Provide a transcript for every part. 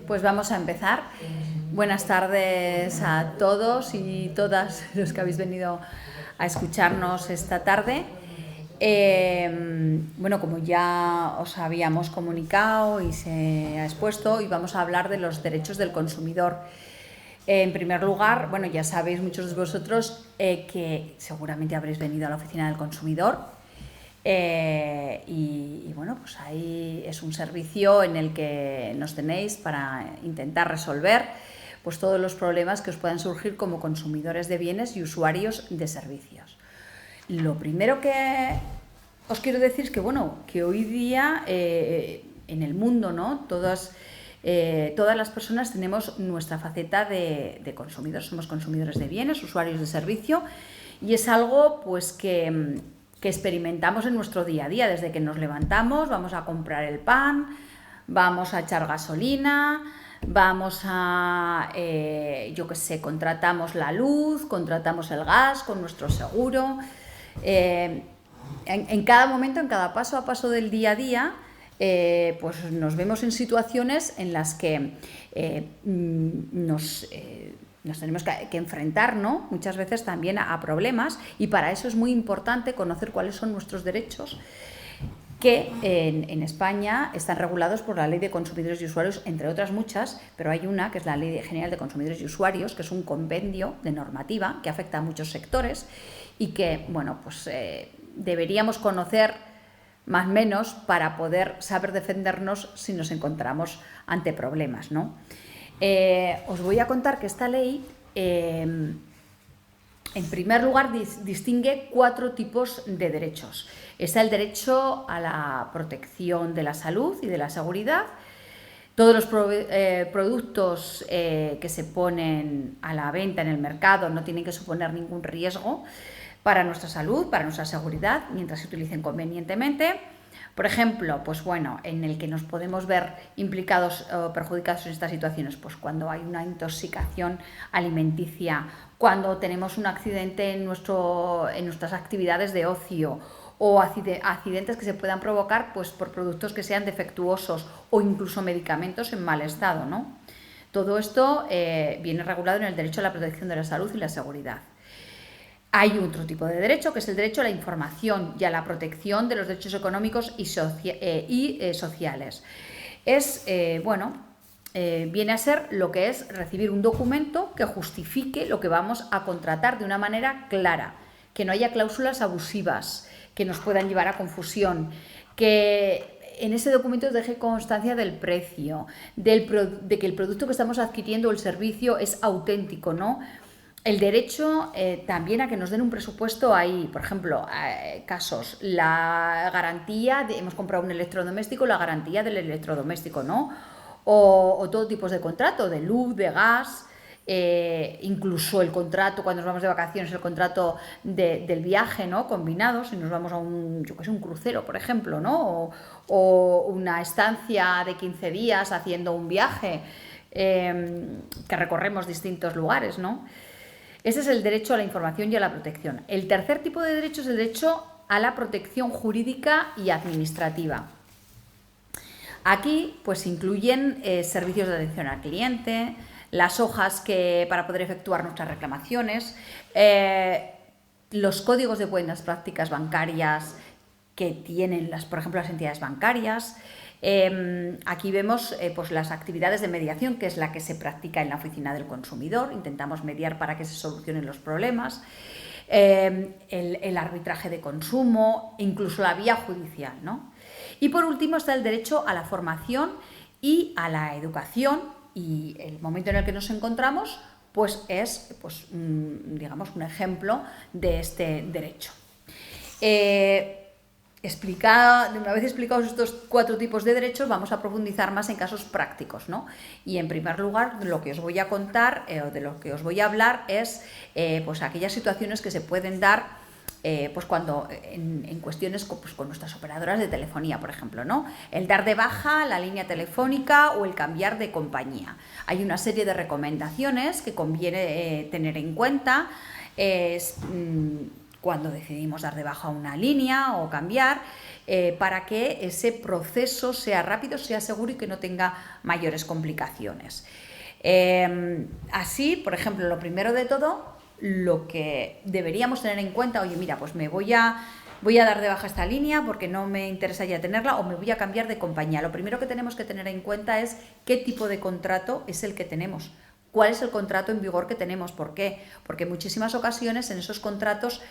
Pues vamos a empezar. Buenas tardes a todos y todas los que habéis venido a escucharnos esta tarde. Bueno, como ya os habíamos comunicado y se ha expuesto, hoy vamos a hablar de los derechos del consumidor. En primer lugar, bueno, ya sabéis muchos de vosotros que seguramente habréis venido a la oficina del consumidor. Y bueno, pues ahí es un servicio en el que nos tenéis para intentar resolver pues todos los problemas que os puedan surgir como consumidores de bienes y usuarios de servicios. Lo primero que os quiero decir es que, bueno, que hoy día en el mundo, ¿no? Todas las personas tenemos nuestra faceta de consumidores, somos consumidores de bienes, usuarios de servicio, y es algo pues que experimentamos en nuestro día a día. Desde que nos levantamos, vamos a comprar el pan, vamos a echar gasolina, vamos a, yo qué sé, contratamos la luz, contratamos el gas con nuestro seguro. En cada momento, en cada paso a paso del día a día, pues nos vemos en situaciones en las que nos tenemos que enfrentar, ¿no? Muchas veces también a problemas, y para eso es muy importante conocer cuáles son nuestros derechos, que en España están regulados por la Ley de Consumidores y Usuarios, entre otras muchas, pero hay una que es la Ley General de Consumidores y Usuarios, que es un compendio de normativa que afecta a muchos sectores y que, bueno, pues deberíamos conocer más o menos para poder saber defendernos si nos encontramos ante problemas, ¿no? Os voy a contar que esta ley, en primer lugar, distingue 4 tipos de derechos. Está el derecho a la protección de la salud y de la seguridad. Todos los productos que se ponen a la venta en el mercado no tienen que suponer ningún riesgo para nuestra salud, para nuestra seguridad, mientras se utilicen convenientemente. Por ejemplo, pues bueno, en el que nos podemos ver implicados o perjudicados en estas situaciones, pues cuando hay una intoxicación alimenticia, cuando tenemos un accidente en nuestras actividades de ocio, o accidentes que se puedan provocar pues por productos que sean defectuosos o incluso medicamentos en mal estado, ¿no? Todo esto viene regulado en el derecho a la protección de la salud y la seguridad. Hay otro tipo de derecho, que es el derecho a la información y a la protección de los derechos económicos y sociales. Viene a ser lo que es recibir un documento que justifique lo que vamos a contratar de una manera clara, que no haya cláusulas abusivas que nos puedan llevar a confusión, que en ese documento deje constancia del precio, de que el producto que estamos adquiriendo o el servicio es auténtico, ¿no? El derecho también a que nos den un presupuesto ahí, por ejemplo, casos, la garantía, hemos comprado un electrodoméstico, la garantía del electrodoméstico, ¿no? O todo tipo de contrato, de luz, de gas, incluso el contrato cuando nos vamos de vacaciones, el contrato del viaje, ¿no? Combinado, si nos vamos a un crucero, por ejemplo, ¿no? O una estancia de 15 días haciendo un viaje que recorremos distintos lugares, ¿no? Ese es el derecho a la información y a la protección. El tercer tipo de derecho es el derecho a la protección jurídica y administrativa. Aquí pues incluyen servicios de atención al cliente, las hojas para poder efectuar nuestras reclamaciones, los códigos de buenas prácticas bancarias que tienen, por ejemplo, las entidades bancarias. Aquí vemos pues las actividades de mediación, que es la que se practica en la oficina del consumidor. Intentamos mediar para que se solucionen los problemas. El arbitraje de consumo, incluso la vía judicial, ¿no? Y por último está el derecho a la formación y a la educación, y el momento en el que nos encontramos pues es digamos un ejemplo de este derecho. Una vez explicados estos 4 tipos de derechos, vamos a profundizar más en casos prácticos, ¿no? Y en primer lugar, lo que os voy a contar o de lo que os voy a hablar es pues aquellas situaciones que se pueden dar pues cuando en cuestiones con nuestras operadoras de telefonía, por ejemplo, ¿no? El dar de baja la línea telefónica o el cambiar de compañía. Hay una serie de recomendaciones que conviene tener en cuenta. Cuando decidimos dar de baja una línea o cambiar, para que ese proceso sea rápido, sea seguro y que no tenga mayores complicaciones. Así, por ejemplo, lo primero de todo, lo que deberíamos tener en cuenta, oye, mira, pues me voy a dar de baja esta línea porque no me interesa ya tenerla o me voy a cambiar de compañía. Lo primero que tenemos que tener en cuenta es qué tipo de contrato es el que tenemos. ¿Cuál es el contrato en vigor que tenemos? ¿Por qué? Porque en muchísimas ocasiones en esos contratos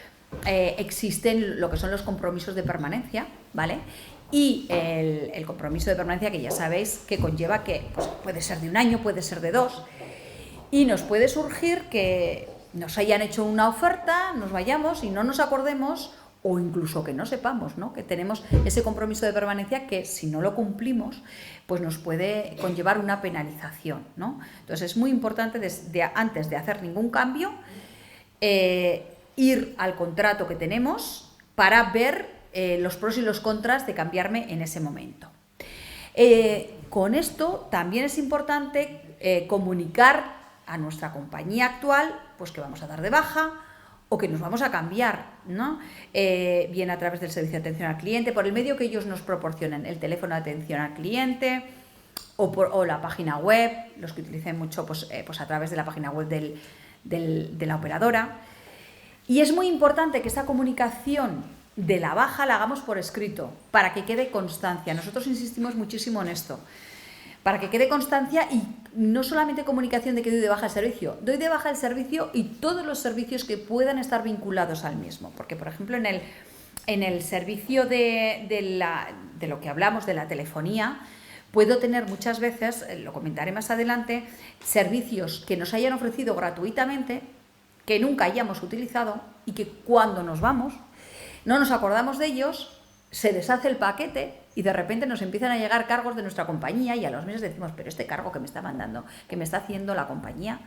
existen lo que son los compromisos de permanencia, ¿vale? Y el compromiso de permanencia, que ya sabéis que conlleva que pues, puede ser de 1 año, puede ser de 2, y nos puede surgir que nos hayan hecho una oferta, nos vayamos y no nos acordemos, o incluso que no sepamos, ¿no?, que tenemos ese compromiso de permanencia que si no lo cumplimos pues nos puede conllevar una penalización, ¿no? Entonces es muy importante antes de hacer ningún cambio ir al contrato que tenemos para ver los pros y los contras de cambiarme en ese momento. Con esto también es importante comunicar a nuestra compañía actual pues que vamos a dar de baja o que nos vamos a cambiar, ¿no? Bien a través del servicio de atención al cliente, por el medio que ellos nos proporcionen, el teléfono de atención al cliente o la página web, los que utilicen mucho pues a través de la página web de la operadora. Y es muy importante que esta comunicación de la baja la hagamos por escrito, para que quede constancia. Nosotros insistimos muchísimo en esto, para que quede constancia y no solamente comunicación de que doy de baja el servicio y todos los servicios que puedan estar vinculados al mismo. Porque, por ejemplo, en el servicio de lo que hablamos, de la telefonía, puedo tener muchas veces, lo comentaré más adelante, servicios que nos hayan ofrecido gratuitamente, que nunca hayamos utilizado y que cuando nos vamos no nos acordamos de ellos, se deshace el paquete y de repente nos empiezan a llegar cargos de nuestra compañía y a los meses decimos, pero este cargo que me está mandando, que me está haciendo la compañía,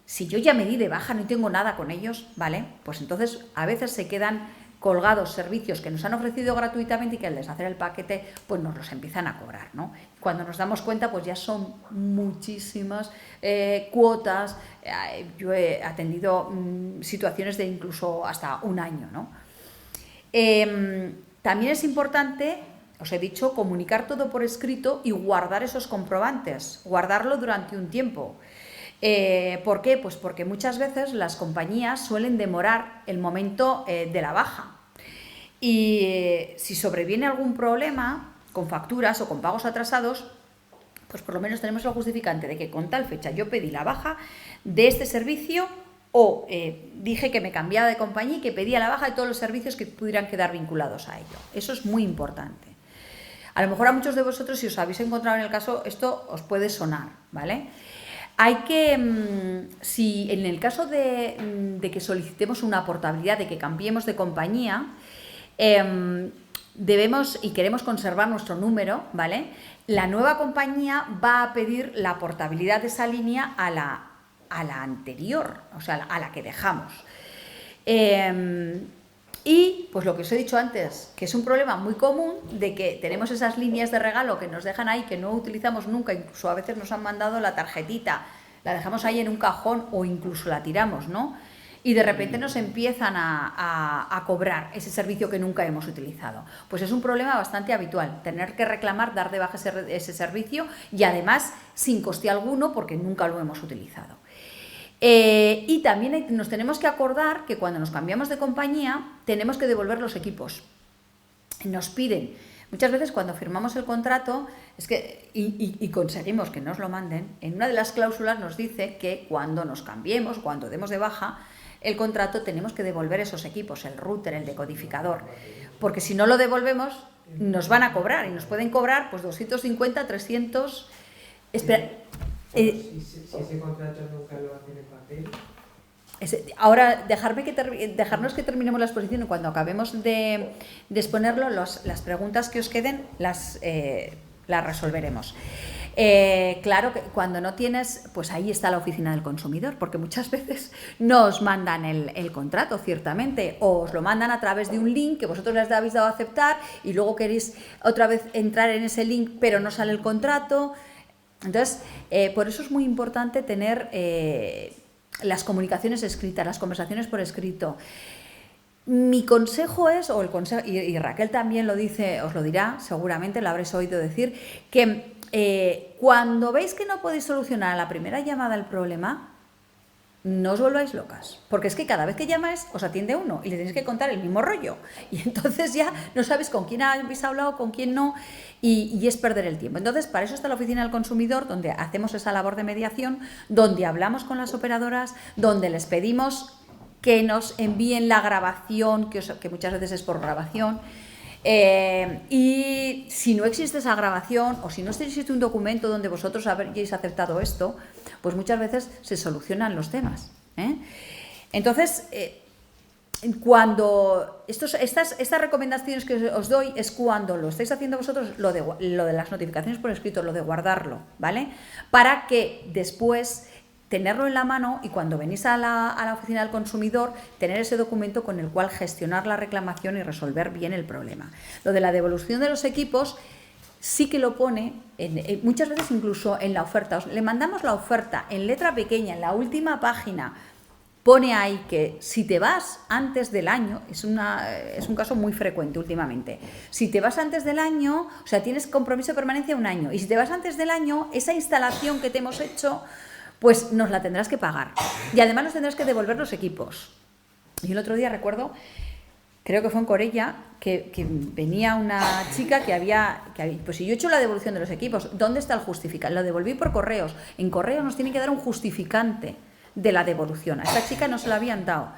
si yo ya me di de baja, no tengo nada con ellos, ¿vale? Pues entonces a veces se quedan colgados servicios que nos han ofrecido gratuitamente y que al deshacer el paquete pues nos los empiezan a cobrar, ¿no? Cuando nos damos cuenta pues ya son muchísimas cuotas. Yo he atendido situaciones de incluso hasta 1 año, ¿no? También es importante, os he dicho, comunicar todo por escrito y guardar esos comprobantes, guardarlo durante un tiempo. ¿Por qué? Pues porque muchas veces las compañías suelen demorar el momento de la baja y si sobreviene algún problema con facturas o con pagos atrasados, pues por lo menos tenemos el justificante de que con tal fecha yo pedí la baja de este servicio o dije que me cambiaba de compañía y que pedía la baja de todos los servicios que pudieran quedar vinculados a ello. Eso es muy importante. A lo mejor a muchos de vosotros, si os habéis encontrado en el caso, esto os puede sonar, ¿vale? Hay que, si en el caso de que solicitemos una portabilidad, de que cambiemos de compañía, debemos y queremos conservar nuestro número, ¿vale? La nueva compañía va a pedir la portabilidad de esa línea a la anterior, o sea, a la que dejamos. Y pues lo que os he dicho antes, que es un problema muy común de que tenemos esas líneas de regalo que nos dejan ahí, que no utilizamos nunca, incluso a veces nos han mandado la tarjetita, la dejamos ahí en un cajón o incluso la tiramos, ¿no? Y de repente nos empiezan a cobrar ese servicio que nunca hemos utilizado. Pues es un problema bastante habitual, tener que reclamar, dar de baja ese servicio y además sin coste alguno porque nunca lo hemos utilizado. Y también nos tenemos que acordar que cuando nos cambiamos de compañía tenemos que devolver los equipos. Nos piden, muchas veces cuando firmamos el contrato es que, y conseguimos que nos lo manden, en una de las cláusulas nos dice que cuando nos cambiemos, cuando demos de baja el contrato, tenemos que devolver esos equipos, el router, el decodificador, porque si no lo devolvemos nos van a cobrar y nos pueden cobrar pues 250, 300... Espera, si ese contrato nunca lo hacen en papel. Ahora, dejarnos que terminemos la exposición y cuando acabemos de exponerlo, las preguntas que os queden las resolveremos. Claro que cuando no tienes, pues ahí está la oficina del consumidor, porque muchas veces no os mandan el contrato, ciertamente, o os lo mandan a través de un link que vosotros les habéis dado a aceptar y luego queréis otra vez entrar en ese link, pero no sale el contrato. Entonces, por eso es muy importante tener las comunicaciones escritas, las conversaciones por escrito. Mi consejo es, o el consejo, y Raquel también lo dice, os lo dirá, seguramente lo habréis oído decir, que cuando veis que no podéis solucionar a la primera llamada el problema, no os volváis locas, porque es que cada vez que llamáis os atiende uno y le tenéis que contar el mismo rollo y entonces ya no sabéis con quién habéis hablado, con quién no, y es perder el tiempo. Entonces, para eso está la Oficina del Consumidor, donde hacemos esa labor de mediación, donde hablamos con las operadoras, donde les pedimos que nos envíen la grabación, que muchas veces es por grabación. Y si no existe esa grabación o si no existe un documento donde vosotros habéis aceptado esto, pues muchas veces se solucionan los temas. Entonces, cuando estas recomendaciones que os doy es cuando lo estáis haciendo vosotros, lo de las notificaciones por escrito, lo de guardarlo, ¿vale? Para que después tenerlo en la mano y cuando venís a la oficina del consumidor, tener ese documento con el cual gestionar la reclamación y resolver bien el problema. Lo de la devolución de los equipos sí que lo pone, muchas veces incluso en la oferta. Le mandamos la oferta en letra pequeña, en la última página, pone ahí que si te vas antes del año, es un caso muy frecuente últimamente, si te vas antes del año, o sea, tienes compromiso de permanencia un año, y si te vas antes del año, esa instalación que te hemos hecho, pues nos la tendrás que pagar. Y además nos tendrás que devolver los equipos. Y el otro día recuerdo, creo que fue en Corella, que venía una chica que había, pues si yo he hecho la devolución de los equipos, ¿dónde está el justificante? Lo devolví por correos. En correos nos tienen que dar un justificante de la devolución. A esta chica no se lo habían dado.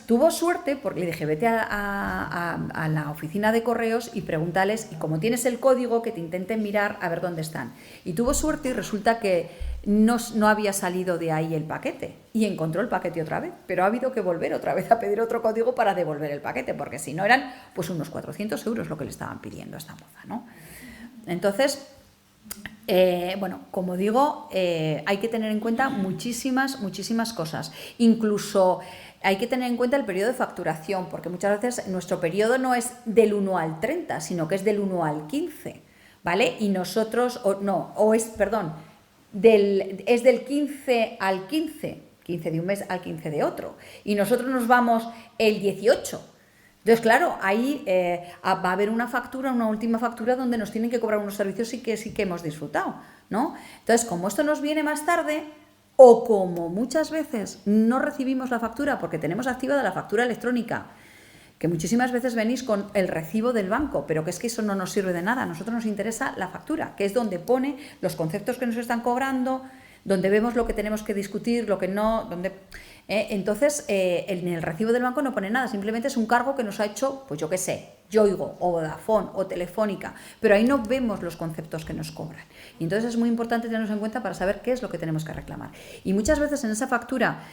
Tuvo suerte porque le dije, vete a la oficina de correos y pregúntales, y como tienes el código, que te intenten mirar a ver dónde están. Y tuvo suerte y resulta que no había salido de ahí el paquete y encontró el paquete otra vez, pero ha habido que volver otra vez a pedir otro código para devolver el paquete, porque si no eran pues unos 400 euros lo que le estaban pidiendo a esta moza, ¿no? Entonces, bueno, como digo, hay que tener en cuenta muchísimas cosas, incluso hay que tener en cuenta el periodo de facturación, porque muchas veces nuestro periodo no es del 1 al 30, sino que es del 1 al 15, ¿vale? Y nosotros, es del 15 al 15 de un mes al 15 de otro, y nosotros nos vamos el 18. Entonces, claro, ahí va a haber una última factura donde nos tienen que cobrar unos servicios sí que hemos disfrutado, ¿no? Entonces, como esto nos viene más tarde, o como muchas veces no recibimos la factura porque tenemos activada la factura electrónica, que muchísimas veces venís con el recibo del banco, pero que es que eso no nos sirve de nada. A nosotros nos interesa la factura, que es donde pone los conceptos que nos están cobrando, donde vemos lo que tenemos que discutir, lo que no, entonces en el recibo del banco no pone nada, simplemente es un cargo que nos ha hecho, pues yo qué sé, Yoigo o Vodafone o Telefónica, pero ahí no vemos los conceptos que nos cobran. Y entonces es muy importante tenerlos en cuenta para saber qué es lo que tenemos que reclamar. Y muchas veces en esa factura,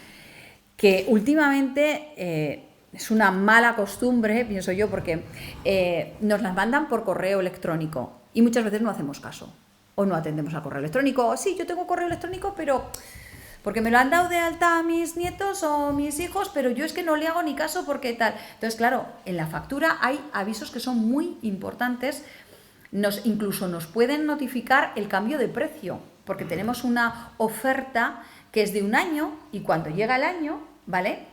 que últimamente es una mala costumbre, pienso yo, porque nos las mandan por correo electrónico y muchas veces no hacemos caso. O no atendemos al correo electrónico. Sí, yo tengo correo electrónico, pero porque me lo han dado de alta a mis nietos o mis hijos, pero yo es que no le hago ni caso porque tal. Entonces, claro, en la factura hay avisos que son muy importantes. Incluso nos pueden notificar el cambio de precio, porque tenemos una oferta que es de un año y cuando llega el año, ¿vale?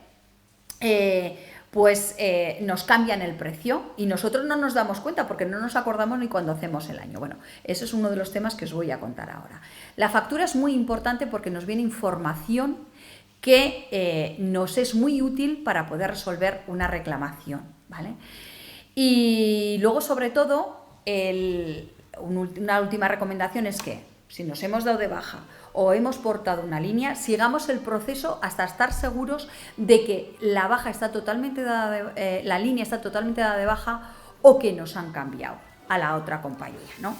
Nos cambian el precio y nosotros no nos damos cuenta porque no nos acordamos ni cuando hacemos el año. Bueno, ese es uno de los temas que os voy a contar ahora. La factura es muy importante porque nos viene información que nos es muy útil para poder resolver una reclamación, ¿vale? Y luego, sobre todo, una última recomendación es que si nos hemos dado de baja o hemos portado una línea, sigamos el proceso hasta estar seguros de que la baja está totalmente dada la línea está totalmente dada de baja o que nos han cambiado a la otra compañía, ¿no?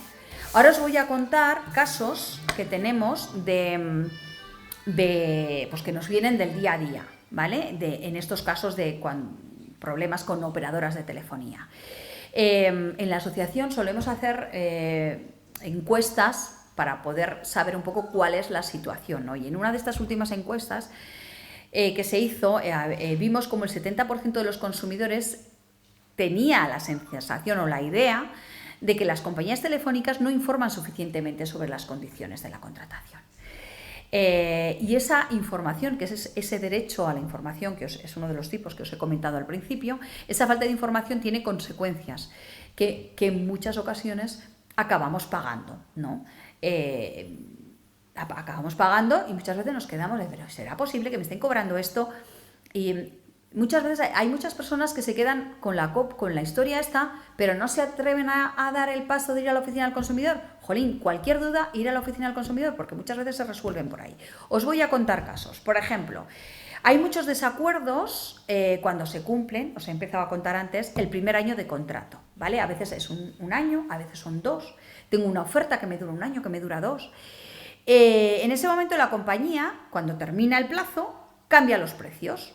Ahora os voy a contar casos que tenemos pues que nos vienen del día a día, ¿vale? En estos casos de problemas con operadoras de telefonía. En la asociación solemos hacer encuestas para poder saber un poco cuál es la situación, ¿no? Y en una de estas últimas encuestas que se hizo, vimos como el 70% de los consumidores tenía la sensación o la idea de que las compañías telefónicas no informan suficientemente sobre las condiciones de la contratación. Y esa información, que es ese derecho a la información, que es uno de los tipos que os he comentado al principio, esa falta de información tiene consecuencias que en muchas ocasiones acabamos pagando, ¿no? Acabamos pagando y muchas veces nos quedamos de, pero ¿será posible que me estén cobrando esto? Y muchas veces hay muchas personas que se quedan con la historia esta, pero no se atreven a dar el paso de ir a la oficina del consumidor. Jolín, cualquier duda, ir a la oficina del consumidor, porque muchas veces se resuelven por ahí. Os voy a contar casos. Por ejemplo, hay muchos desacuerdos cuando se cumplen, os he empezado a contar antes, el primer año de contrato, ¿vale? A veces es un año, a veces son 2. Tengo una oferta que me dura 1 año, que me dura 2. En ese momento la compañía, cuando termina el plazo, cambia los precios.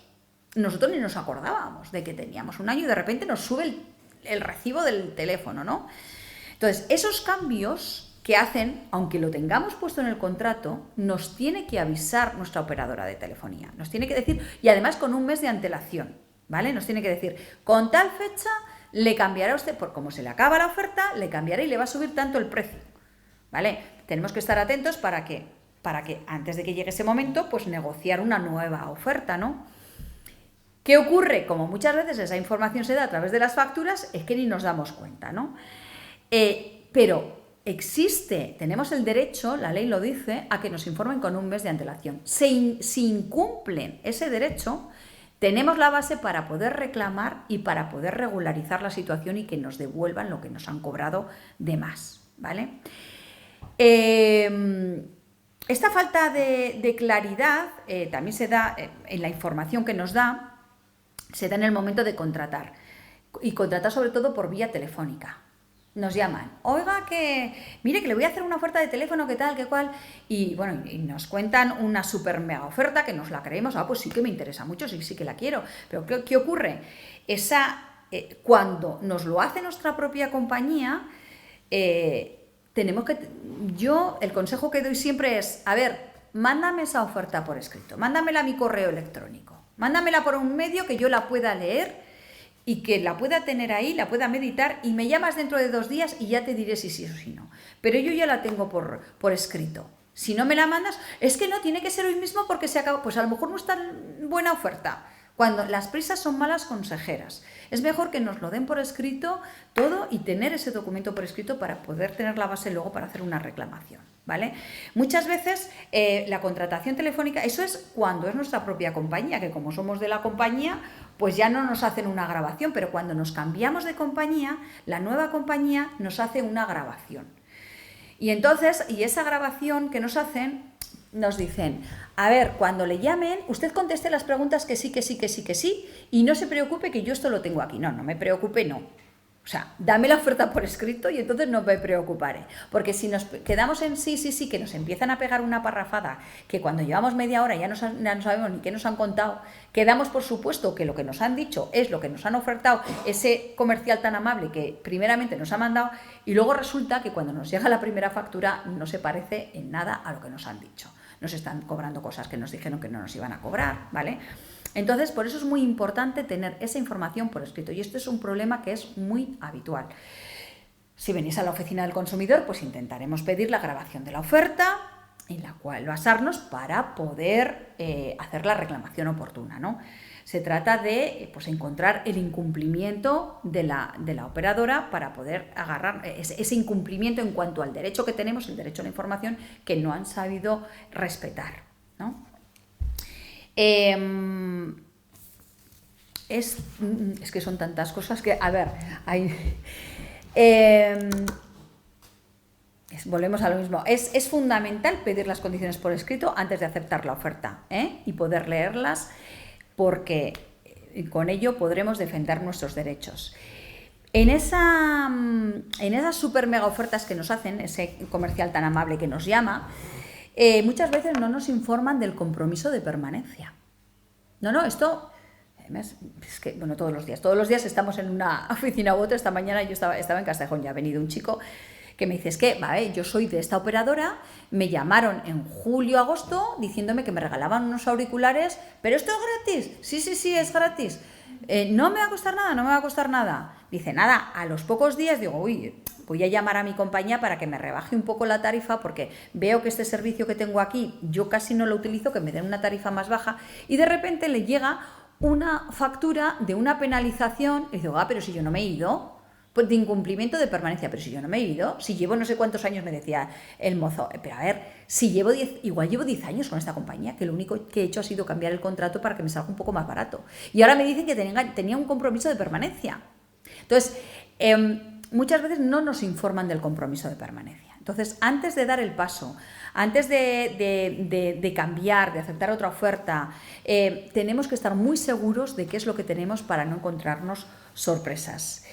Nosotros ni nos acordábamos de que teníamos 1 año y de repente nos sube el recibo del teléfono, ¿no? Entonces, esos cambios que hacen, aunque lo tengamos puesto en el contrato, nos tiene que avisar nuestra operadora de telefonía. Nos tiene que decir, y además con 1 mes de antelación, ¿vale? Nos tiene que decir, con tal fecha le cambiará a usted, por como se le acaba la oferta, le cambiará y le va a subir tanto el precio, ¿vale? Tenemos que estar atentos para que antes de que llegue ese momento, pues negociar una nueva oferta, ¿no? ¿Qué ocurre? Como muchas veces esa información se da a través de las facturas, es que ni nos damos cuenta, ¿no? Pero tenemos el derecho, la ley lo dice, a que nos informen con 1 mes de antelación. Si incumplen ese derecho, tenemos la base para poder reclamar y para poder regularizar la situación y que nos devuelvan lo que nos han cobrado de más, ¿vale? Esta falta de claridad también se da en la información que nos da, se da en el momento de contratar, y contratar sobre todo por vía telefónica. Nos llaman, oiga, mire que le voy a hacer una oferta de teléfono, que tal, que cual, y bueno, y nos cuentan una super mega oferta que nos la creemos, pues sí que me interesa mucho, sí que la quiero, pero ¿qué ocurre? Cuando nos lo hace nuestra propia compañía, el consejo que doy siempre es, a ver, mándame esa oferta por escrito, mándamela a mi correo electrónico, mándamela por un medio que yo la pueda leer y que la pueda tener ahí, la pueda meditar, y me llamas dentro de 2 días y ya te diré si sí o si no. Pero yo ya la tengo por escrito. Si no me la mandas, es que no, tiene que ser hoy mismo porque se acaba. Pues a lo mejor no es tan buena oferta. Cuando las prisas son malas consejeras. Es mejor que nos lo den por escrito todo y tener ese documento por escrito para poder tener la base luego para hacer una reclamación, ¿vale? Muchas veces la contratación telefónica, eso es cuando es nuestra propia compañía, que como somos de la compañía, pues ya no nos hacen una grabación, pero cuando nos cambiamos de compañía, la nueva compañía nos hace una grabación. Y entonces, esa grabación que nos hacen, nos dicen, a ver, cuando le llamen, usted conteste las preguntas que sí, y no se preocupe que yo esto lo tengo aquí. No me preocupe, no. O sea, dame la oferta por escrito y entonces no me preocuparé. Porque si nos quedamos en sí, que nos empiezan a pegar una parrafada, que cuando llevamos media hora ya no sabemos ni qué nos han contado, quedamos por supuesto que lo que nos han dicho es lo que nos han ofertado ese comercial tan amable que primeramente nos ha mandado, y luego resulta que cuando nos llega la primera factura no se parece en nada a lo que nos han dicho. Nos están cobrando cosas que nos dijeron que no nos iban a cobrar, ¿vale? Entonces, por eso es muy importante tener esa información por escrito, y esto es un problema que es muy habitual. Si venís a la oficina del consumidor, pues intentaremos pedir la grabación de la oferta en la cual basarnos para poder hacer la reclamación oportuna, ¿no? Se trata de encontrar el incumplimiento de la operadora para poder agarrar ese incumplimiento en cuanto al derecho que tenemos, el derecho a la información, que no han sabido respetar, ¿no? Es que son tantas cosas que, a ver, volvemos a lo mismo. Es fundamental pedir las condiciones por escrito antes de aceptar la oferta, y poder leerlas, porque con ello podremos defender nuestros derechos. En esas super mega ofertas que nos hacen, ese comercial tan amable que nos llama, muchas veces no nos informan del compromiso de permanencia. No, esto es que, bueno, todos los días estamos en una oficina u otra. Esta mañana yo estaba en Castejón, ya ha venido un chico que me dice, es que, vale, yo soy de esta operadora, me llamaron en julio, agosto, diciéndome que me regalaban unos auriculares, pero ¿esto es gratis? Sí, es gratis. No me va a costar nada. Dice, nada, a los pocos días digo, uy, voy a llamar a mi compañía para que me rebaje un poco la tarifa porque veo que este servicio que tengo aquí yo casi no lo utilizo, que me den una tarifa más baja, y de repente le llega una factura de una penalización y digo, pero si yo no me he ido, pues de incumplimiento de permanencia, pero si yo no me he ido, si llevo no sé cuántos años, me decía el mozo, pero a ver, si llevo igual llevo 10 años con esta compañía, que lo único que he hecho ha sido cambiar el contrato para que me salga un poco más barato. Y ahora me dicen que tenía un compromiso de permanencia. Entonces, muchas veces no nos informan del compromiso de permanencia. Entonces, antes de dar el paso, antes de cambiar, de aceptar otra oferta, tenemos que estar muy seguros de qué es lo que tenemos para no encontrarnos sorpresas.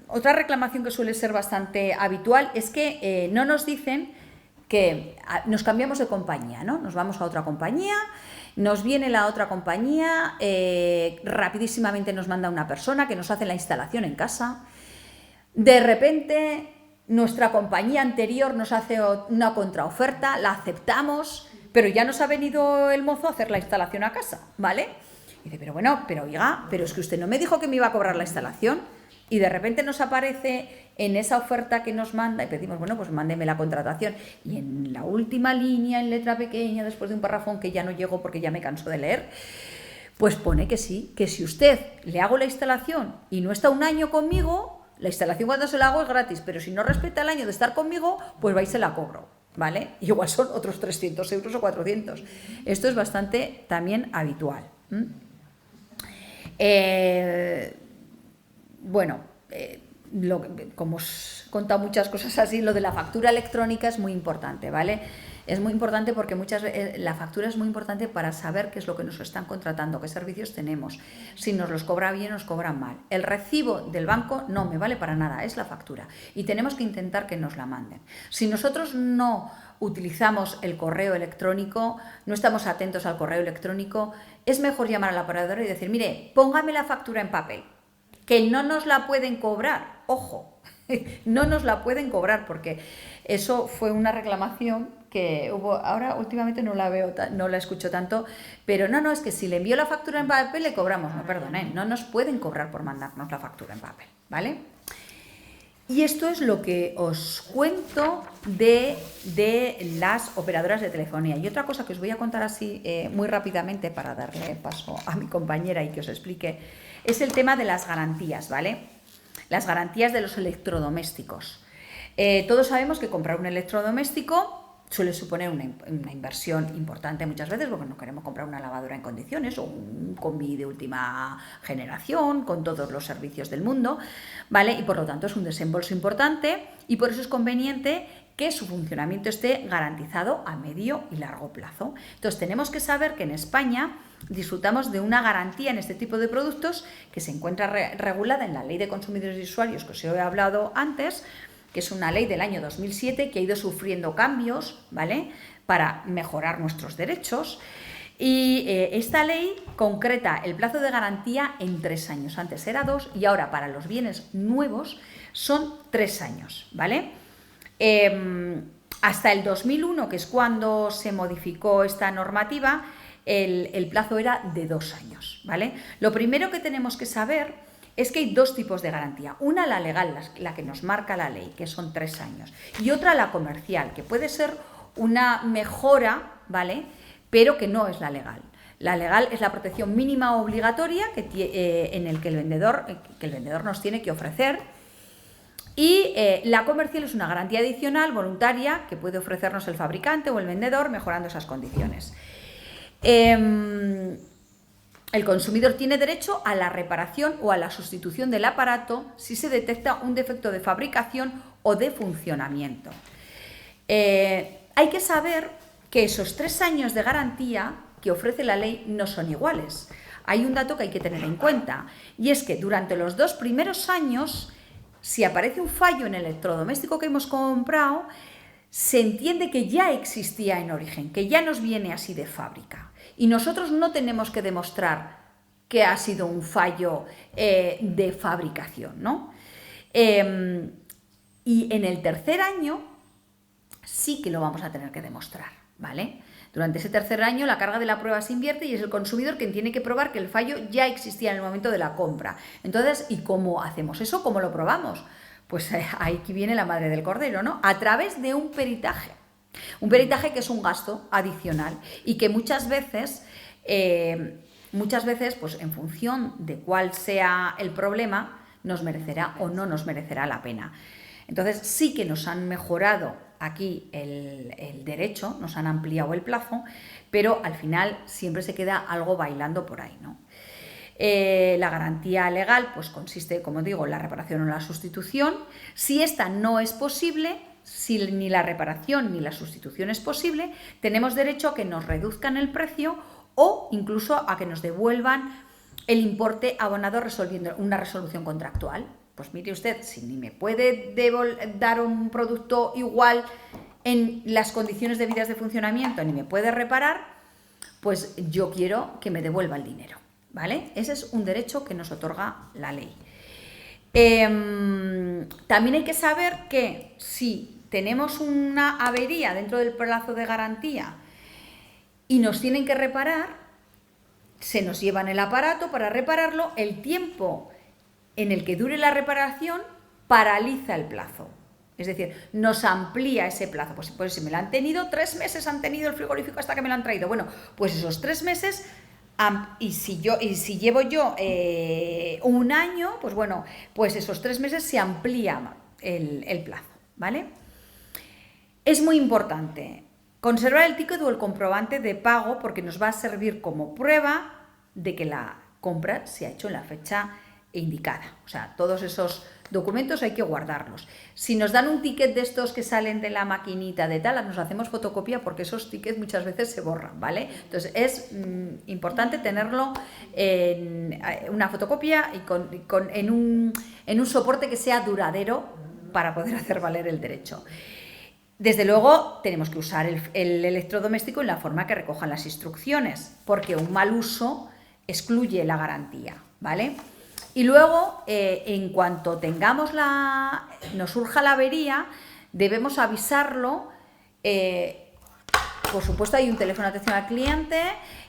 Otra reclamación que suele ser bastante habitual es que no nos dicen que nos cambiamos de compañía, ¿no? Nos vamos a otra compañía, nos viene la otra compañía, rapidísimamente nos manda una persona que nos hace la instalación en casa. De repente, nuestra compañía anterior nos hace una contraoferta, la aceptamos, pero ya nos ha venido el mozo a hacer la instalación a casa, ¿vale? Y dice, pero bueno, pero oiga, pero es que usted no me dijo que me iba a cobrar la instalación. Y de repente nos aparece en esa oferta que nos manda y pedimos, bueno, pues mándeme la contratación. Y en la última línea, en letra pequeña, después de un párrafo que ya no llego porque ya me canso de leer, pues pone que sí, que si usted le hago la instalación y no está un año conmigo, la instalación cuando se la hago es gratis, pero si no respeta el año de estar conmigo, pues va y se la cobro, ¿vale? Y igual son otros 300 euros o 400. Esto es bastante también habitual. Como os he contado muchas cosas así, lo de la factura electrónica es muy importante, ¿vale? Es muy importante porque la factura es muy importante para saber qué es lo que nos están contratando, qué servicios tenemos, si nos los cobra bien o nos cobran mal. El recibo del banco no me vale para nada, es la factura y tenemos que intentar que nos la manden. Si nosotros no utilizamos el correo electrónico, no estamos atentos al correo electrónico, es mejor llamar al operador y decir, mire, póngame la factura en papel, que no nos la pueden cobrar, ojo, no nos la pueden cobrar, porque eso fue una reclamación que hubo, ahora últimamente no la escucho tanto, pero no, es que si le envío la factura en papel le cobramos, no, perdone, no nos pueden cobrar por mandarnos la factura en papel, ¿vale? Y esto es lo que os cuento de las operadoras de telefonía. Y otra cosa que os voy a contar así muy rápidamente para darle paso a mi compañera y que os explique, es el tema de las garantías, ¿vale? Las garantías de los electrodomésticos. Todos sabemos que comprar un electrodoméstico suele suponer una inversión importante muchas veces porque no queremos comprar una lavadora en condiciones o un combi de última generación con todos los servicios del mundo, ¿vale? Y por lo tanto es un desembolso importante y por eso es conveniente que su funcionamiento esté garantizado a medio y largo plazo. Entonces tenemos que saber que en España disfrutamos de una garantía en este tipo de productos que se encuentra regulada en la Ley de Consumidores y Usuarios que os he hablado antes, que es una ley del año 2007 que ha ido sufriendo cambios, ¿vale?, para mejorar nuestros derechos. Y esta ley concreta el plazo de garantía en 3 años. Antes era 2 y ahora para los bienes nuevos son 3 años, ¿vale? Hasta el 2001, que es cuando se modificó esta normativa, el plazo era de 2 años, ¿vale? Lo primero que tenemos que saber es que hay 2 tipos de garantía. Una, la legal, la que nos marca la ley, que son 3 años. Y otra, la comercial, que puede ser una mejora, ¿vale?, pero que no es la legal. La legal es la protección mínima obligatoria en el que el vendedor nos tiene que ofrecer. Y la comercial es una garantía adicional, voluntaria, que puede ofrecernos el fabricante o el vendedor mejorando esas condiciones. El consumidor tiene derecho a la reparación o a la sustitución del aparato si se detecta un defecto de fabricación o de funcionamiento. Hay que saber que esos 3 años de garantía que ofrece la ley no son iguales. Hay un dato que hay que tener en cuenta y es que durante los 2 primeros años, si aparece un fallo en el electrodoméstico que hemos comprado, se entiende que ya existía en origen, que ya nos viene así de fábrica. Y nosotros no tenemos que demostrar que ha sido un fallo de fabricación, ¿no? Y en el tercer año sí que lo vamos a tener que demostrar, ¿vale? Durante ese tercer año la carga de la prueba se invierte y es el consumidor quien tiene que probar que el fallo ya existía en el momento de la compra. Entonces, ¿y cómo hacemos eso? ¿Cómo lo probamos? Pues ahí viene la madre del cordero, ¿no? A través de un peritaje. Un peritaje que es un gasto adicional y que muchas veces, pues en función de cuál sea el problema, nos merecerá o no nos merecerá la pena. Entonces sí que nos han mejorado aquí el derecho, nos han ampliado el plazo, pero al final siempre se queda algo bailando por ahí, ¿no? La garantía legal pues consiste, como digo, en la reparación o la sustitución. Si esta no es posible, si ni la reparación ni la sustitución es posible, tenemos derecho a que nos reduzcan el precio o incluso a que nos devuelvan el importe abonado resolviendo una resolución contractual. Pues mire usted, si ni me puede dar un producto igual en las condiciones debidas de funcionamiento, ni me puede reparar, pues yo quiero que me devuelva el dinero, ¿vale? Ese es un derecho que nos otorga la ley. También hay que saber que si tenemos una avería dentro del plazo de garantía y nos tienen que reparar, se nos llevan el aparato para repararlo, el tiempo en el que dure la reparación paraliza el plazo. Es decir, nos amplía ese plazo. Pues si me lo han tenido 3 meses, han tenido el frigorífico hasta que me lo han traído. Bueno, pues esos 3 meses, y si llevo yo 1 año, pues bueno, pues esos 3 meses se amplía el plazo, ¿vale? Es muy importante conservar el ticket o el comprobante de pago porque nos va a servir como prueba de que la compra se ha hecho en la fecha indicada. O sea, todos esos documentos hay que guardarlos. Si nos dan un ticket de estos que salen de la maquinita de tal, nos hacemos fotocopia porque esos tickets muchas veces se borran, ¿vale? Entonces es importante tenerlo en una fotocopia y en un soporte que sea duradero para poder hacer valer el derecho. Desde luego tenemos que usar el electrodoméstico en la forma que recojan las instrucciones, porque un mal uso excluye la garantía, ¿vale? Y luego, en cuanto nos surja la avería, debemos avisarlo. Por supuesto, hay un teléfono de atención al cliente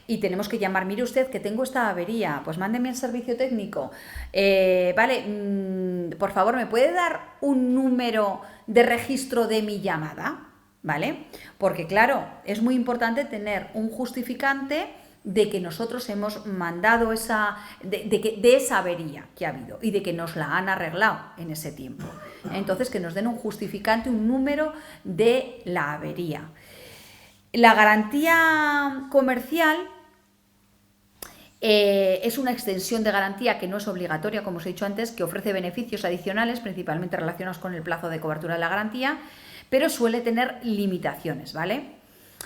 y tenemos que llamar. Mire usted que tengo esta avería, pues mándeme el servicio técnico. Vale, por favor, ¿me puede dar un número de registro de mi llamada? ¿Vale? Porque claro, es muy importante tener un justificante de que nosotros hemos mandado de esa avería que ha habido y de que nos la han arreglado en ese tiempo. Entonces, que nos den un justificante, un número de la avería. La garantía comercial es una extensión de garantía que no es obligatoria, como os he dicho antes, que ofrece beneficios adicionales, principalmente relacionados con el plazo de cobertura de la garantía, pero suele tener limitaciones, ¿vale?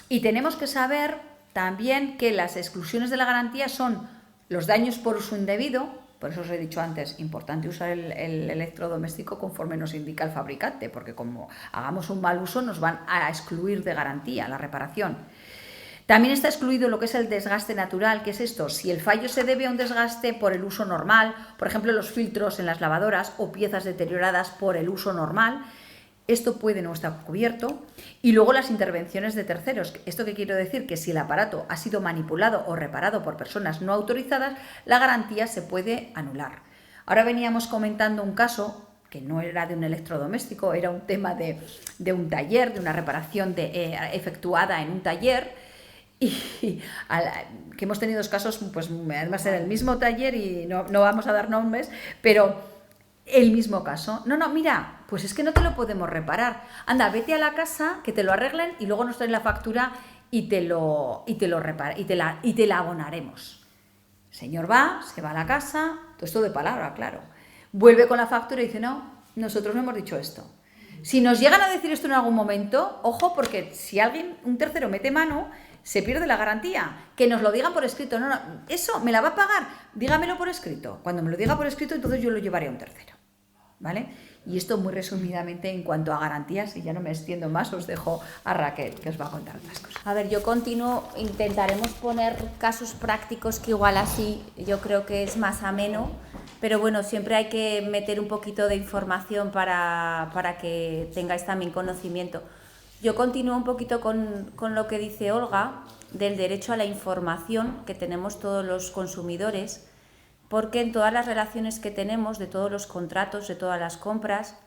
Y tenemos que saber también que las exclusiones de la garantía son los daños por uso indebido. Por eso os he dicho antes, importante usar el electrodoméstico conforme nos indica el fabricante, porque como hagamos un mal uso nos van a excluir de garantía la reparación. También está excluido lo que es el desgaste natural. ¿Qué es esto? Si el fallo se debe a un desgaste por el uso normal, por ejemplo los filtros en las lavadoras o piezas deterioradas por el uso normal, esto puede no estar cubierto. Y luego las intervenciones de terceros. ¿Esto qué quiero decir? Que si el aparato ha sido manipulado o reparado por personas no autorizadas, la garantía se puede anular. Ahora veníamos comentando un caso que no era de un electrodoméstico, era un tema de un taller, de una reparación efectuada en un taller, y que hemos tenido casos, pues además era el mismo taller y no vamos a dar nombres, pero el mismo caso. No, mira, pues es que no te lo podemos reparar. Anda, vete a la casa, que te lo arreglen y luego nos traen la factura y te la abonaremos. El señor se va a la casa, todo esto de palabra, claro. Vuelve con la factura y dice, no, nosotros no hemos dicho esto. Si nos llegan a decir esto en algún momento, ojo, porque si un tercero mete mano, se pierde la garantía. Que nos lo digan por escrito. No, eso me la va a pagar. Dígamelo por escrito. Cuando me lo diga por escrito, entonces yo lo llevaré a un tercero. ¿Vale? Y esto muy resumidamente en cuanto a garantías, y ya no me extiendo más, os dejo a Raquel, que os va a contar otras cosas. A ver, yo continúo, intentaremos poner casos prácticos que igual así yo creo que es más ameno, pero bueno, siempre hay que meter un poquito de información para que tengáis también conocimiento. Yo continúo un poquito con lo que dice Olga del derecho a la información que tenemos todos los consumidores, porque en todas las relaciones que tenemos, de todos los contratos, de todas las compras,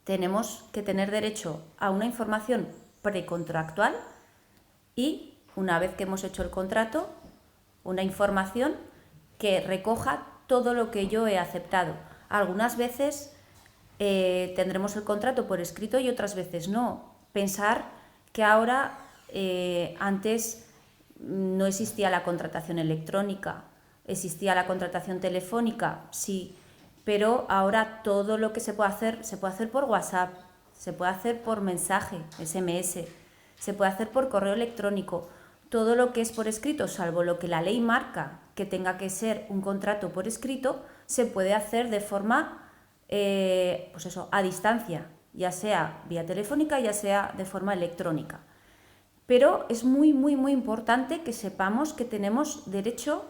tenemos que tener derecho a una información precontractual y, una vez que hemos hecho el contrato, una información que recoja todo lo que yo he aceptado. Algunas veces tendremos el contrato por escrito y otras veces no. Pensar que ahora, antes no existía la contratación electrónica, existía la contratación telefónica, sí, pero ahora todo lo que se puede hacer por WhatsApp, se puede hacer por mensaje, SMS, se puede hacer por correo electrónico. Todo lo que es por escrito, salvo lo que la ley marca que tenga que ser un contrato por escrito, se puede hacer de forma, pues eso, a distancia, ya sea vía telefónica, ya sea de forma electrónica. Pero es muy, muy, muy importante que sepamos que tenemos derecho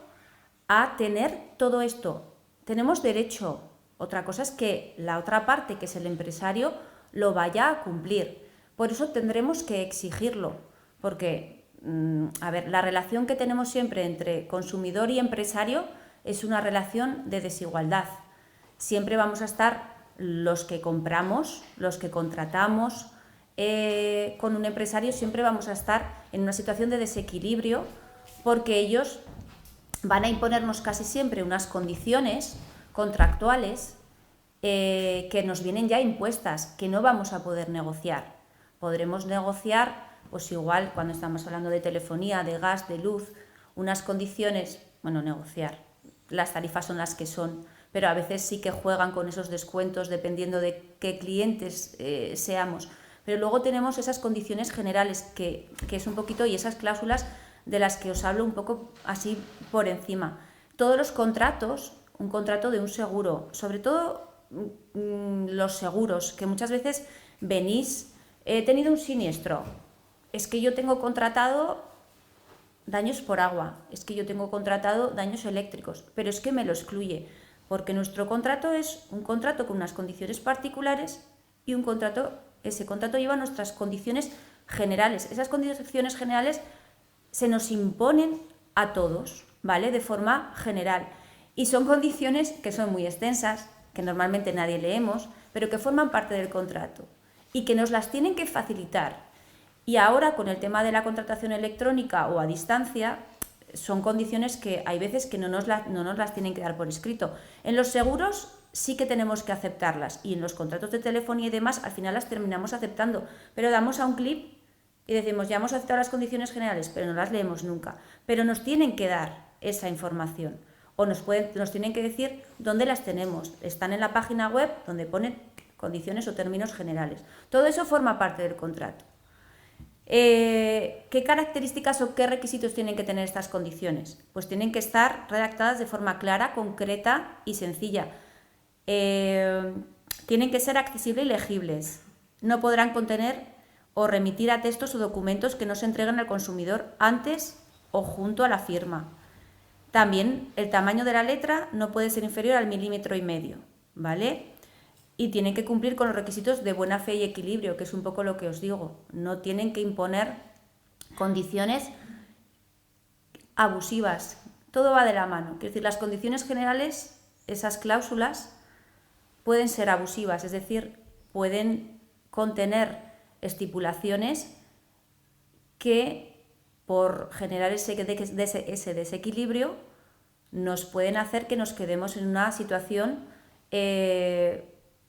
a tener todo esto. Tenemos derecho. Otra cosa es que la otra parte, que es el empresario, lo vaya a cumplir. Por eso tendremos que exigirlo, porque a ver, la relación que tenemos siempre entre consumidor y empresario es una relación de desigualdad. Siempre vamos a estar los que compramos, los que contratamos con un empresario, siempre vamos a estar en una situación de desequilibrio, porque ellos van a imponernos casi siempre unas condiciones contractuales que nos vienen ya impuestas, que no vamos a poder negociar. Podremos negociar, pues igual cuando estamos hablando de telefonía, de gas, de luz, unas condiciones, bueno, negociar, las tarifas son las que son, pero a veces sí que juegan con esos descuentos dependiendo de qué clientes seamos. Pero luego tenemos esas condiciones generales que es un poquito, y esas cláusulas de las que os hablo un poco así por encima. Todos los contratos, un contrato de un seguro, sobre todo los seguros, que muchas veces venís, he tenido un siniestro, es que yo tengo contratado daños por agua, es que yo tengo contratado daños eléctricos, pero es que me lo excluye, porque nuestro contrato es un contrato con unas condiciones particulares y ese contrato lleva nuestras condiciones generales. Esas condiciones generales se nos imponen a todos, ¿vale? De forma general. Y son condiciones que son muy extensas, que normalmente nadie leemos, pero que forman parte del contrato y que nos las tienen que facilitar. Y ahora, con el tema de la contratación electrónica o a distancia, son condiciones que hay veces que no nos las tienen que dar por escrito. En los seguros sí que tenemos que aceptarlas, y en los contratos de telefonía y demás al final las terminamos aceptando, pero damos a un clic y decimos, ya hemos aceptado las condiciones generales, pero no las leemos nunca. Pero nos tienen que dar esa información, o nos tienen que decir dónde las tenemos. Están en la página web donde ponen condiciones o términos generales. Todo eso forma parte del contrato. ¿Qué características o qué requisitos tienen que tener estas condiciones? Pues tienen que estar redactadas de forma clara, concreta y sencilla. Tienen que ser accesibles y legibles. No podrán contener o remitir a textos o documentos que no se entreguen al consumidor antes o junto a la firma. También el tamaño de la letra no puede ser inferior al 1,5 milímetros, ¿vale? Y tienen que cumplir con los requisitos de buena fe y equilibrio, que es un poco lo que os digo. No tienen que imponer condiciones abusivas. Todo va de la mano. Quiero decir, las condiciones generales, esas cláusulas, pueden ser abusivas, es decir, pueden contener estipulaciones que, por generar ese desequilibrio, nos pueden hacer que nos quedemos en una situación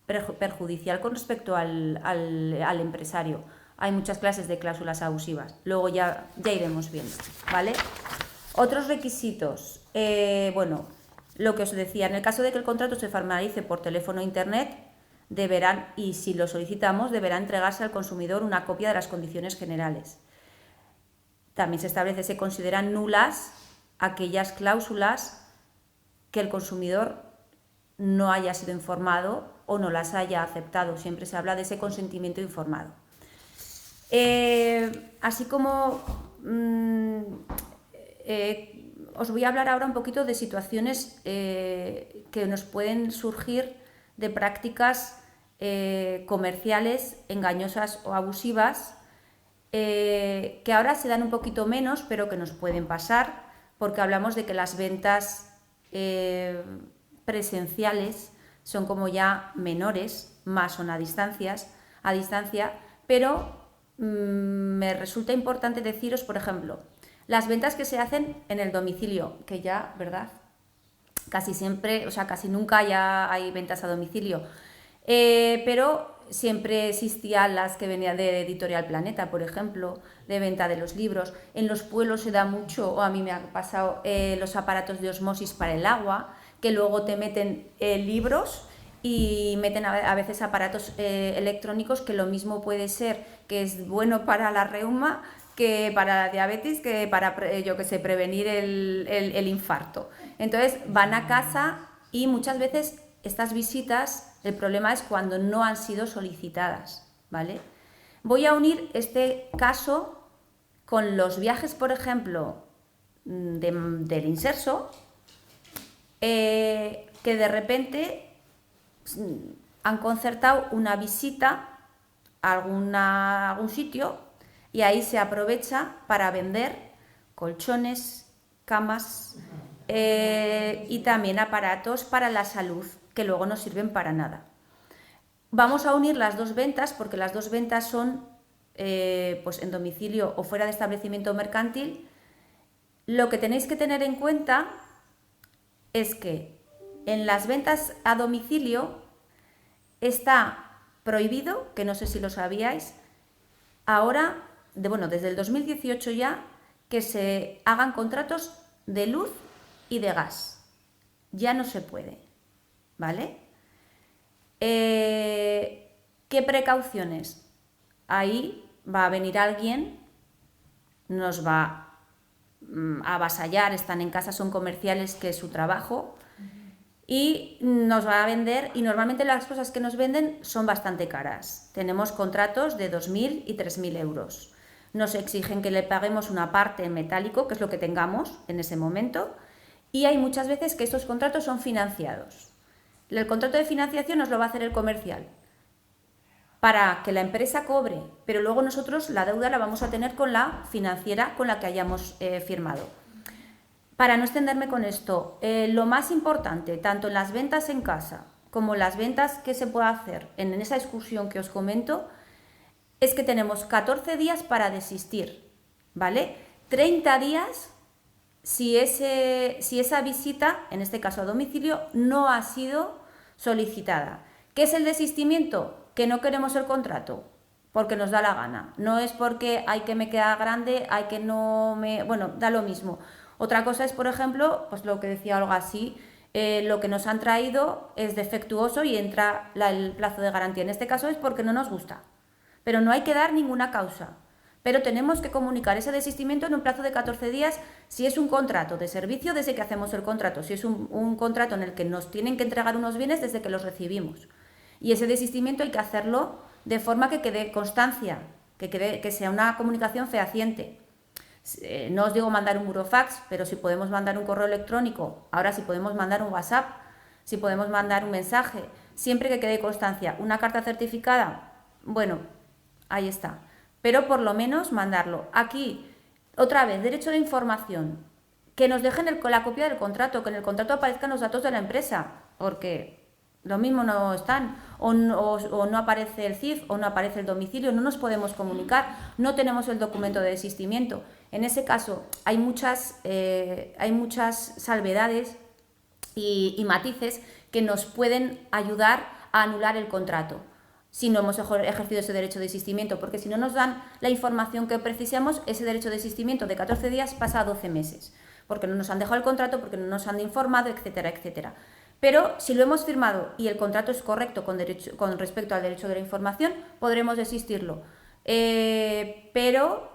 perjudicial con respecto al empresario. Hay muchas clases de cláusulas abusivas, luego ya iremos viendo, ¿vale? Otros requisitos, bueno, lo que os decía, en el caso de que el contrato se formalice por teléfono o internet, deberán, y si lo solicitamos, deberá entregarse al consumidor una copia de las condiciones generales. También se consideran nulas aquellas cláusulas que el consumidor no haya sido informado o no las haya aceptado. Siempre se habla de ese consentimiento informado. Así como os voy a hablar ahora un poquito de situaciones que nos pueden surgir de prácticas comerciales engañosas o abusivas que ahora se dan un poquito menos, pero que nos pueden pasar, porque hablamos de que las ventas presenciales son como ya menores, más son a distancia, pero me resulta importante deciros, por ejemplo, las ventas que se hacen en el domicilio, que ya, ¿verdad? Casi siempre, o sea, casi nunca ya hay ventas a domicilio, pero siempre existían las que venían de Editorial Planeta, por ejemplo, de venta de los libros. En los pueblos se da mucho, o a mí me ha pasado, los aparatos de osmosis para el agua, que luego te meten libros y meten a veces aparatos electrónicos, que lo mismo puede ser que es bueno para la reuma, que para la diabetes, que para, yo que sé, prevenir el infarto. Entonces van a casa y muchas veces estas visitas, el problema es cuando no han sido solicitadas, ¿vale? Voy a unir este caso con los viajes, por ejemplo, del Inserso, que de repente han concertado una visita a algún sitio y ahí se aprovecha para vender colchones, camas y también aparatos para la salud, que luego no sirven para nada. Vamos a unir las dos ventas, porque las dos ventas son pues en domicilio o fuera de establecimiento mercantil. Lo que tenéis que tener en cuenta es que en las ventas a domicilio está prohibido, que no sé si lo sabíais, ahora, desde el 2018 ya, que se hagan contratos de luz y de gas. Ya no se puede, ¿vale? ¿Qué precauciones? Ahí va a venir alguien, nos va a avasallar, están en casa, son comerciales, que es su trabajo, y nos va a vender, y normalmente las cosas que nos venden son bastante caras. Tenemos contratos de 2.000 y 3.000 euros. Nos exigen que le paguemos una parte en metálico, que es lo que tengamos en ese momento, y hay muchas veces que estos contratos son financiados. El contrato de financiación nos lo va a hacer el comercial para que la empresa cobre, pero luego nosotros la deuda la vamos a tener con la financiera con la que hayamos firmado. Para no extenderme con esto, lo más importante, tanto en las ventas en casa como en las ventas que se pueda hacer en esa excursión que os comento, es que tenemos 14 días para desistir, ¿vale? 30 días si esa visita, en este caso a domicilio, no ha sido solicitada. ¿Qué es el desistimiento? Que no queremos el contrato, porque nos da la gana. No es porque hay que me queda grande, hay que no me... Bueno, da lo mismo. Otra cosa es, por ejemplo, pues lo que decía Olga, sí, lo que nos han traído es defectuoso y entra el plazo de garantía. En este caso es porque no nos gusta, pero no hay que dar ninguna causa. Pero tenemos que comunicar ese desistimiento en un plazo de 14 días si es un contrato de servicio desde que hacemos el contrato, si es un contrato en el que nos tienen que entregar unos bienes desde que los recibimos. Y ese desistimiento hay que hacerlo de forma que quede constancia, que sea una comunicación fehaciente. No os digo mandar un burofax, pero si podemos mandar un correo electrónico, ahora si podemos mandar un WhatsApp, si podemos mandar un mensaje, siempre que quede constancia. Una carta certificada, bueno, ahí está. Pero por lo menos mandarlo. Aquí, otra vez, derecho de información. Que nos dejen la copia del contrato, que en el contrato aparezcan los datos de la empresa, porque lo mismo no están, o no aparece el CIF, o no aparece el domicilio, no nos podemos comunicar, no tenemos el documento de desistimiento. En ese caso hay muchas salvedades y matices que nos pueden ayudar a anular el contrato si no hemos ejercido ese derecho de desistimiento, porque si no nos dan la información que precisamos, ese derecho de desistimiento de 14 días pasa a 12 meses, porque no nos han dejado el contrato, porque no nos han informado, etcétera, etcétera. Pero si lo hemos firmado y el contrato es correcto con respecto al derecho de la información, podremos desistirlo. Pero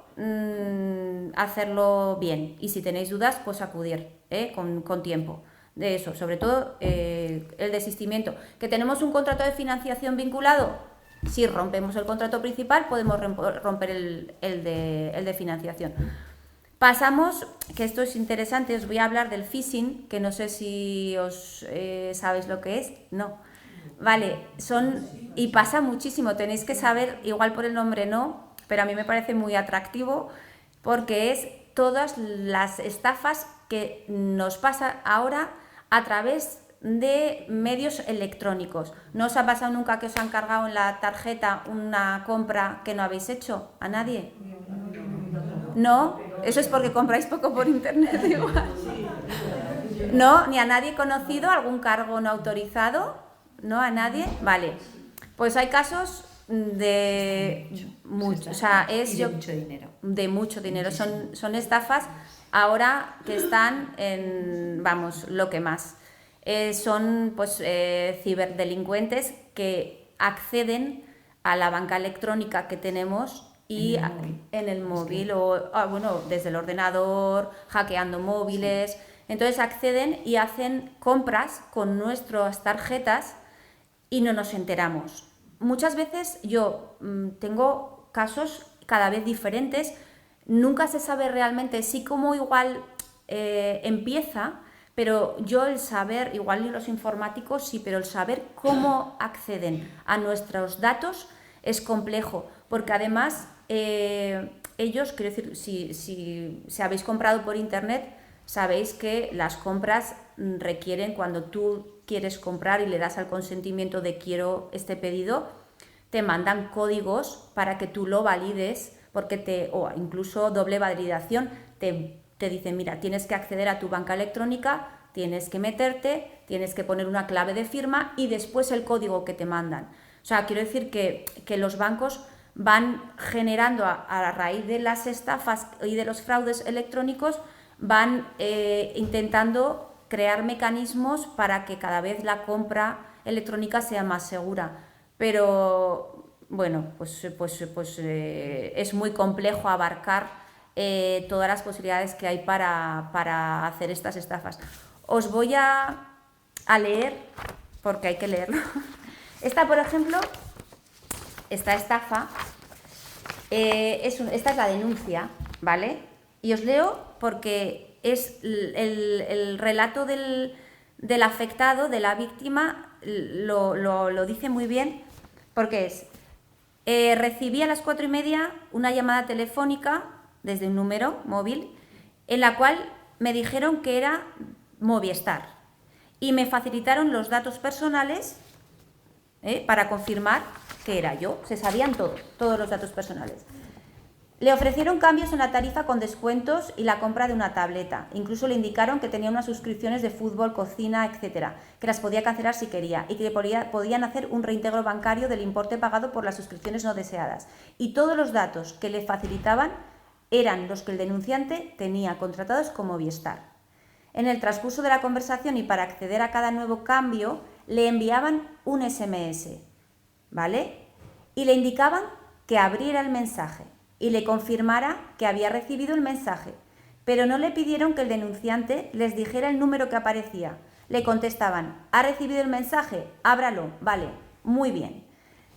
hacerlo bien. Y si tenéis dudas, pues acudir con tiempo. De eso, sobre todo el desistimiento. ¿Que tenemos un contrato de financiación vinculado? Si rompemos el contrato principal, podemos romper el de financiación. Pasamos, que esto es interesante, os voy a hablar del phishing, que no sé si os sabéis lo que es. No. Vale, y pasa muchísimo, tenéis que saber, igual por el nombre no, pero a mí me parece muy atractivo porque es todas las estafas que nos pasa ahora a través de medios electrónicos. ¿No os ha pasado nunca que os han cargado en la tarjeta una compra que no habéis hecho? ¿A nadie? ¿No? Eso es porque compráis poco por internet igual. ¿No? ¿Ni a nadie conocido? ¿Algún cargo no autorizado? ¿No? ¿A nadie? Vale. Pues hay casos de mucho, o sea, es de mucho dinero. De mucho dinero. Son estafas ahora que están en, vamos, lo que más. Son pues ciberdelincuentes que acceden a la banca electrónica que tenemos y en el móvil o bueno, desde el ordenador, hackeando móviles. Entonces acceden y hacen compras con nuestras tarjetas y no nos enteramos. Muchas veces yo tengo casos cada vez diferentes, nunca se sabe realmente sí cómo igual empieza, pero yo el saber, igual los informáticos sí, pero el saber cómo acceden a nuestros datos es complejo, porque además ellos, quiero decir, si habéis comprado por internet, sabéis que las compras requieren, cuando tú quieres comprar y le das al consentimiento de quiero este pedido, te mandan códigos para que tú lo valides, porque o incluso doble validación, te dicen, mira, tienes que acceder a tu banca electrónica, tienes que meterte, tienes que poner una clave de firma y después el código que te mandan. O sea, quiero decir que los bancos van generando a raíz de las estafas y de los fraudes electrónicos, van intentando crear mecanismos para que cada vez la compra electrónica sea más segura. Pero bueno, pues es muy complejo abarcar todas las posibilidades que hay para hacer estas estafas. Os voy a leer, porque hay que leerlo. Esta, por ejemplo, esta estafa, esta es la denuncia, ¿vale? Y os leo porque es el relato del afectado, de la víctima, lo dice muy bien, porque es, recibí a las 4:30 una llamada telefónica desde un número móvil en la cual me dijeron que era Movistar y me facilitaron los datos personales para confirmar que era yo. Se sabían todos los datos personales. Le ofrecieron cambios en la tarifa con descuentos y la compra de una tableta. Incluso le indicaron que tenía unas suscripciones de fútbol, cocina, etcétera, que las podía cancelar si quería y que podían hacer un reintegro bancario del importe pagado por las suscripciones no deseadas. Y todos los datos que le facilitaban eran los que el denunciante tenía contratados con Movistar. En el transcurso de la conversación y para acceder a cada nuevo cambio, le enviaban un SMS, ¿vale? Y le indicaban que abriera el mensaje y le confirmara que había recibido el mensaje, pero no le pidieron que el denunciante les dijera el número que aparecía. Le contestaban, ¿ha recibido el mensaje? Ábralo, vale, muy bien.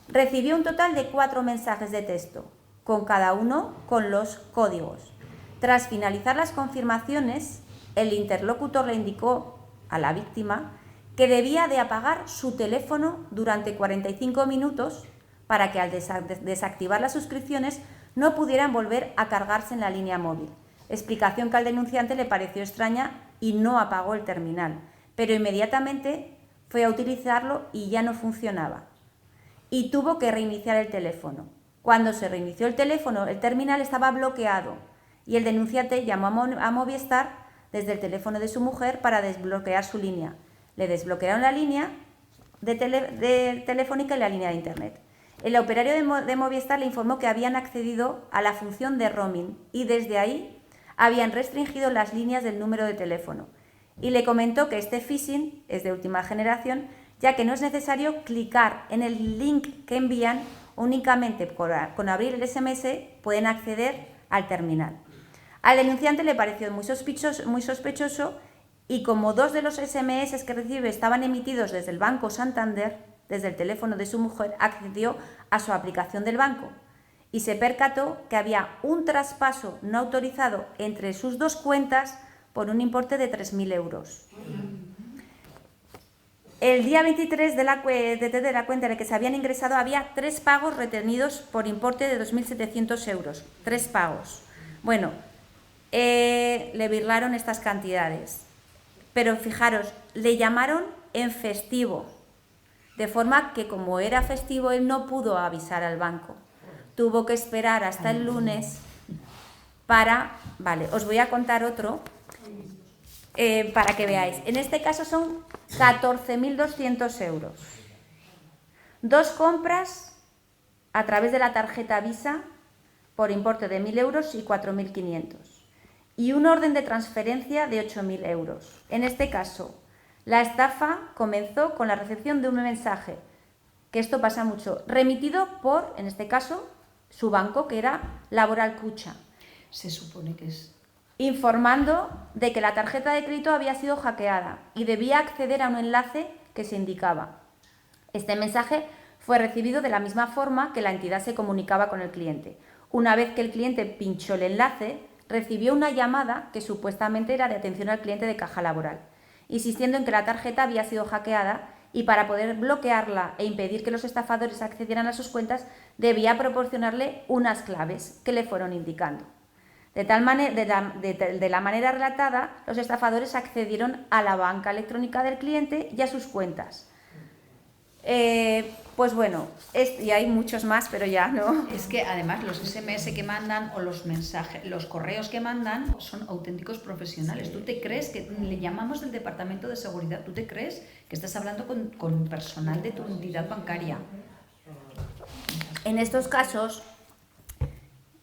Recibió un total de 4 mensajes de texto, con cada uno con los códigos. Tras finalizar las confirmaciones, el interlocutor le indicó a la víctima que debía de apagar su teléfono durante 45 minutos para que al desactivar las suscripciones no pudieran volver a cargarse en la línea móvil. Explicación que al denunciante le pareció extraña y no apagó el terminal, pero inmediatamente fue a utilizarlo y ya no funcionaba. Y tuvo que reiniciar el teléfono. Cuando se reinició el teléfono, el terminal estaba bloqueado y el denunciante llamó a Movistar desde el teléfono de su mujer para desbloquear su línea. Le desbloquearon la línea de telefónica y la línea de internet. El operario de Movistar le informó que habían accedido a la función de roaming y desde ahí habían restringido las líneas del número de teléfono. Y le comentó que este phishing es de última generación, ya que no es necesario clicar en el link que envían, únicamente con abrir el SMS pueden acceder al terminal. Al denunciante le pareció muy sospechoso y como 2 de los SMS que recibe estaban emitidos desde el Banco Santander, desde el teléfono de su mujer, accedió a su aplicación del banco y se percató que había un traspaso no autorizado entre sus 2 cuentas por un importe de 3.000 euros. El día 23 de la cuenta en el que se habían ingresado había 3 pagos retenidos por importe de 2.700 euros. 3 pagos. Bueno, le birlaron estas cantidades. Pero fijaros, le llamaron en festivo. De forma que como era festivo, él no pudo avisar al banco. Tuvo que esperar hasta el lunes para... Vale, os voy a contar otro para que veáis. En este caso son 14.200 euros. 2 compras a través de la tarjeta Visa por importe de 1.000 euros y 4.500. Y un orden de transferencia de 8.000 euros. En este caso, la estafa comenzó con la recepción de un mensaje, que esto pasa mucho, remitido por, en este caso, su banco, que era Laboral Cucha. Se supone que es... Informando de que la tarjeta de crédito había sido hackeada y debía acceder a un enlace que se indicaba. Este mensaje fue recibido de la misma forma que la entidad se comunicaba con el cliente. Una vez que el cliente pinchó el enlace, recibió una llamada que supuestamente era de atención al cliente de Caja Laboral, insistiendo en que la tarjeta había sido hackeada y para poder bloquearla e impedir que los estafadores accedieran a sus cuentas, debía proporcionarle unas claves que le fueron indicando. De la manera relatada, los estafadores accedieron a la banca electrónica del cliente y a sus cuentas. Pues bueno, y hay muchos más, pero ya no. Es que además los SMS que mandan o los mensajes, los correos que mandan son auténticos profesionales. ¿Tú te crees que le llamamos del Departamento de Seguridad? ¿Tú te crees que estás hablando con personal de tu entidad bancaria? En estos casos,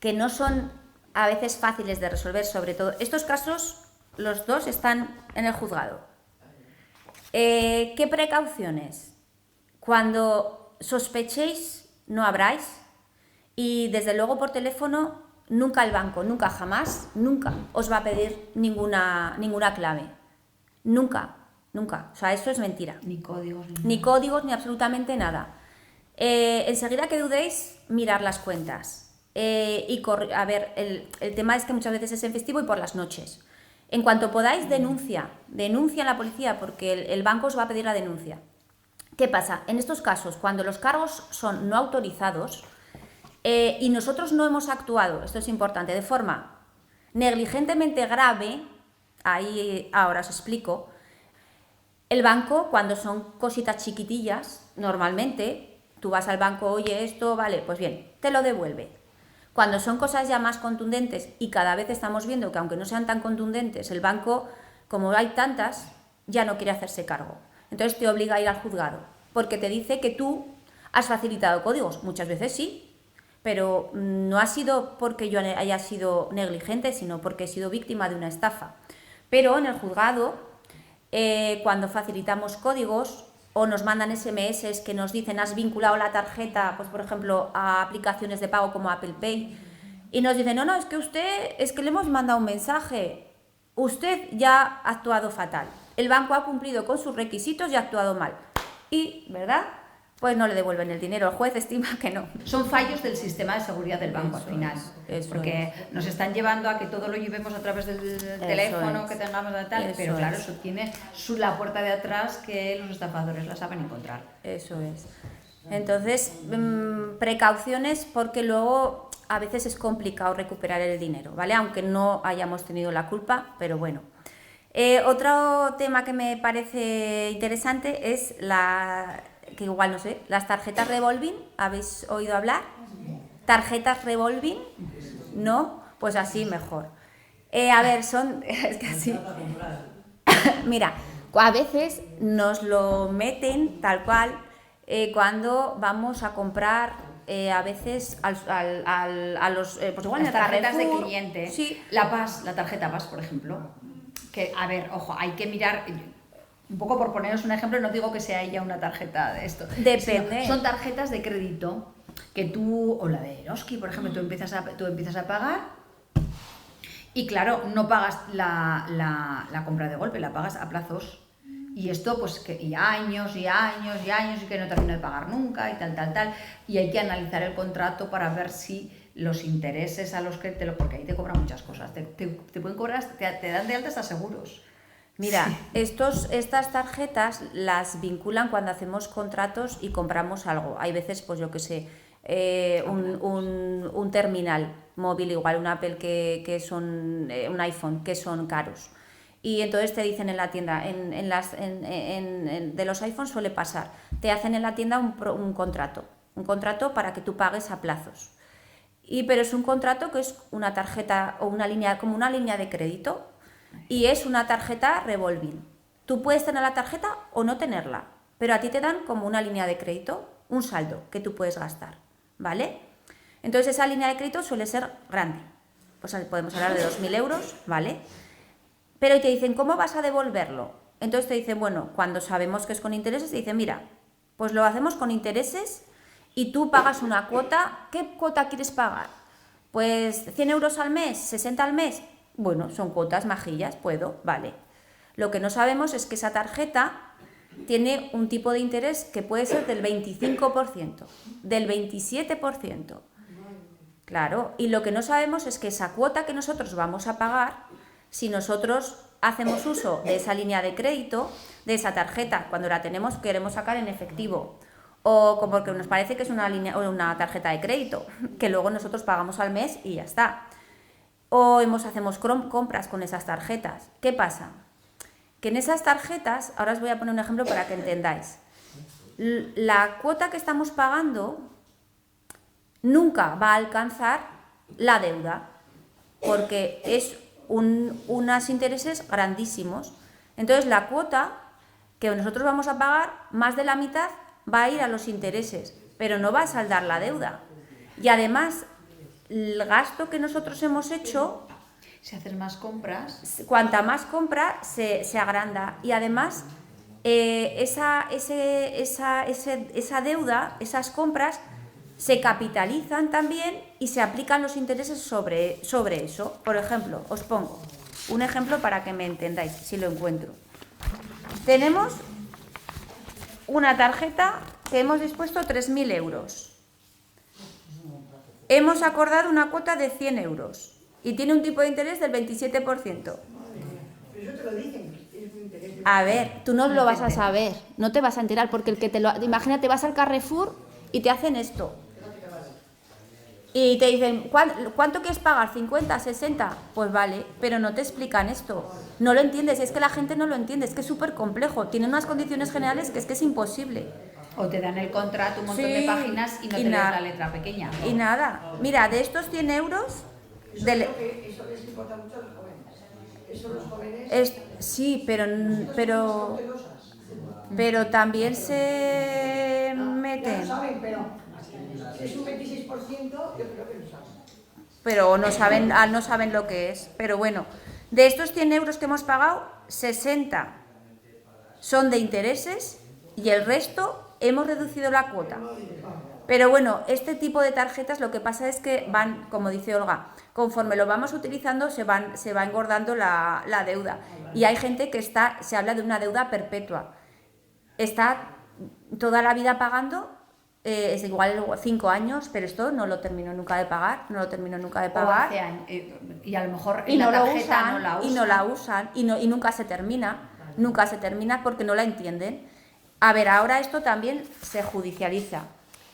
que no son a veces fáciles de resolver, sobre todo, estos casos, los dos están en el juzgado. ¿Qué precauciones? Cuando sospechéis, no abráis, y desde luego por teléfono, nunca el banco, nunca jamás, nunca os va a pedir ninguna clave. Nunca, nunca. O sea, eso es mentira. Ni códigos. Ni códigos, ni absolutamente nada. Enseguida que dudéis, mirar las cuentas. A ver, el tema es que muchas veces es en festivo y por las noches. En cuanto podáis, denuncia a la policía, porque el banco os va a pedir la denuncia. ¿Qué pasa? En estos casos, cuando los cargos son no autorizados y nosotros no hemos actuado, esto es importante, de forma negligentemente grave, ahí ahora os explico, el banco, cuando son cositas chiquitillas, normalmente tú vas al banco, oye esto, vale, pues bien, te lo devuelve. Cuando son cosas ya más contundentes, y cada vez estamos viendo que aunque no sean tan contundentes, el banco, como hay tantas, ya no quiere hacerse cargo. Entonces te obliga a ir al juzgado, porque te dice que tú has facilitado códigos. Muchas veces sí, pero no ha sido porque yo haya sido negligente, sino porque he sido víctima de una estafa. Pero en el juzgado, cuando facilitamos códigos o nos mandan SMS que nos dicen has vinculado la tarjeta, pues por ejemplo, a aplicaciones de pago como Apple Pay, y nos dicen, no, es que le hemos mandado un mensaje, usted ya ha actuado fatal, el banco ha cumplido con sus requisitos y ha actuado mal. Y, ¿verdad? Pues no le devuelven el dinero, el juez estima que no. Son fallos del sistema de seguridad del banco al final, porque nos están llevando a que todo lo llevemos a través del teléfono, que tengamos de tal, pero claro, eso tiene la puerta de atrás que los estafadores la saben encontrar. Eso es. Entonces, precauciones, porque luego a veces es complicado recuperar el dinero, ¿vale? Aunque no hayamos tenido la culpa, pero bueno. Otro tema que me parece interesante es que igual no sé, las tarjetas revolving, ¿habéis oído hablar? ¿Tarjetas revolving? ¿No? Pues así mejor. A ver, son... es que así... Mira, a veces nos lo meten tal cual cuando vamos a comprar a veces a los... pues igual las tarjetas de cliente. Sí. La tarjeta PAS, por ejemplo. Que, a ver, ojo, hay que mirar... Un poco por poneros un ejemplo, no digo que sea ella una tarjeta de esto. Depende. Son tarjetas de crédito que tú, o la de Eroski, por ejemplo, tú empiezas a pagar y claro, no pagas la compra de golpe, la pagas a plazos. Y esto, pues, y años y años y años y que no termina de pagar nunca y tal. Y hay que analizar el contrato para ver si los intereses a los que porque ahí te cobran muchas cosas. Te pueden cobrar, te dan de alta hasta seguros. Mira, estas tarjetas las vinculan cuando hacemos contratos y compramos algo. Hay veces, pues yo qué sé, un terminal móvil, igual un Apple que son un iPhone, que son caros. Y entonces te dicen en la tienda, de los iPhones suele pasar, te hacen en la tienda un contrato para que tú pagues a plazos. Pero es un contrato que es una tarjeta o una línea, como una línea de crédito, y es una tarjeta revolving. Tú puedes tener la tarjeta o no tenerla, pero a ti te dan como una línea de crédito, un saldo que tú puedes gastar, ¿vale? Entonces esa línea de crédito suele ser grande, pues podemos hablar de 2.000 euros, ¿vale? Pero te dicen, ¿cómo vas a devolverlo? Entonces te dicen, bueno, cuando sabemos que es con intereses, te dicen, mira, pues lo hacemos con intereses y tú pagas una cuota. ¿Qué cuota quieres pagar? Pues 100 euros al mes, 60 al mes. Bueno, son cuotas majillas, puedo, vale. Lo que no sabemos es que esa tarjeta tiene un tipo de interés que puede ser del 25%, del 27%. Claro, y lo que no sabemos es que esa cuota que nosotros vamos a pagar, si nosotros hacemos uso de esa línea de crédito, de esa tarjeta, cuando la tenemos queremos sacar en efectivo, o como que nos parece que es una tarjeta de crédito, que luego nosotros pagamos al mes y ya está. O hacemos compras con esas tarjetas. ¿Qué pasa? Que en esas tarjetas, ahora os voy a poner un ejemplo para que entendáis, la cuota que estamos pagando nunca va a alcanzar la deuda, porque es unos intereses grandísimos. Entonces la cuota que nosotros vamos a pagar, más de la mitad va a ir a los intereses, pero no va a saldar la deuda. Y además, el gasto que nosotros hemos hecho, Si haces más compras, cuanta más compra, se agranda. Y además, esa deuda, esas compras, se capitalizan también y se aplican los intereses sobre eso. Por ejemplo, os pongo un ejemplo para que me entendáis, si lo encuentro. Tenemos una tarjeta que hemos dispuesto 3.000 euros. Hemos acordado una cuota de 100 euros y tiene un tipo de interés del 27%. Pero eso te lo dicen, es un interés. A ver, tú no lo vas a saber, no te vas a enterar, porque imagínate, vas al Carrefour y te hacen esto. Y te dicen, ¿cuánto quieres pagar? ¿50, 60? Pues vale, pero no te explican esto. No lo entiendes, es que la gente no lo entiende, es que es súper complejo. Tiene unas condiciones generales que es imposible. o te dan el contrato, un montón de páginas y no te lees la letra pequeña. Y nada, mira, de estos 100 euros... Eso les importa mucho a los jóvenes. Eso los jóvenes... Sí, pero también se meten... Ya lo saben, pero si es un 26%, yo creo que lo saben. Pero no saben lo que es. Pero bueno, de estos 100 euros que hemos pagado, 60 son de intereses y el resto hemos reducido la cuota. Pero bueno, este tipo de tarjetas lo que pasa es que van, como dice Olga, conforme lo vamos utilizando se va engordando la deuda. Y hay gente que se habla de una deuda perpetua. Está toda la vida pagando, es igual 5 años, pero esto no lo termino nunca de pagar, O hace años, y a lo mejor en la tarjeta no la usan. Y nunca se termina porque no la entienden. A ver, ahora esto también se judicializa.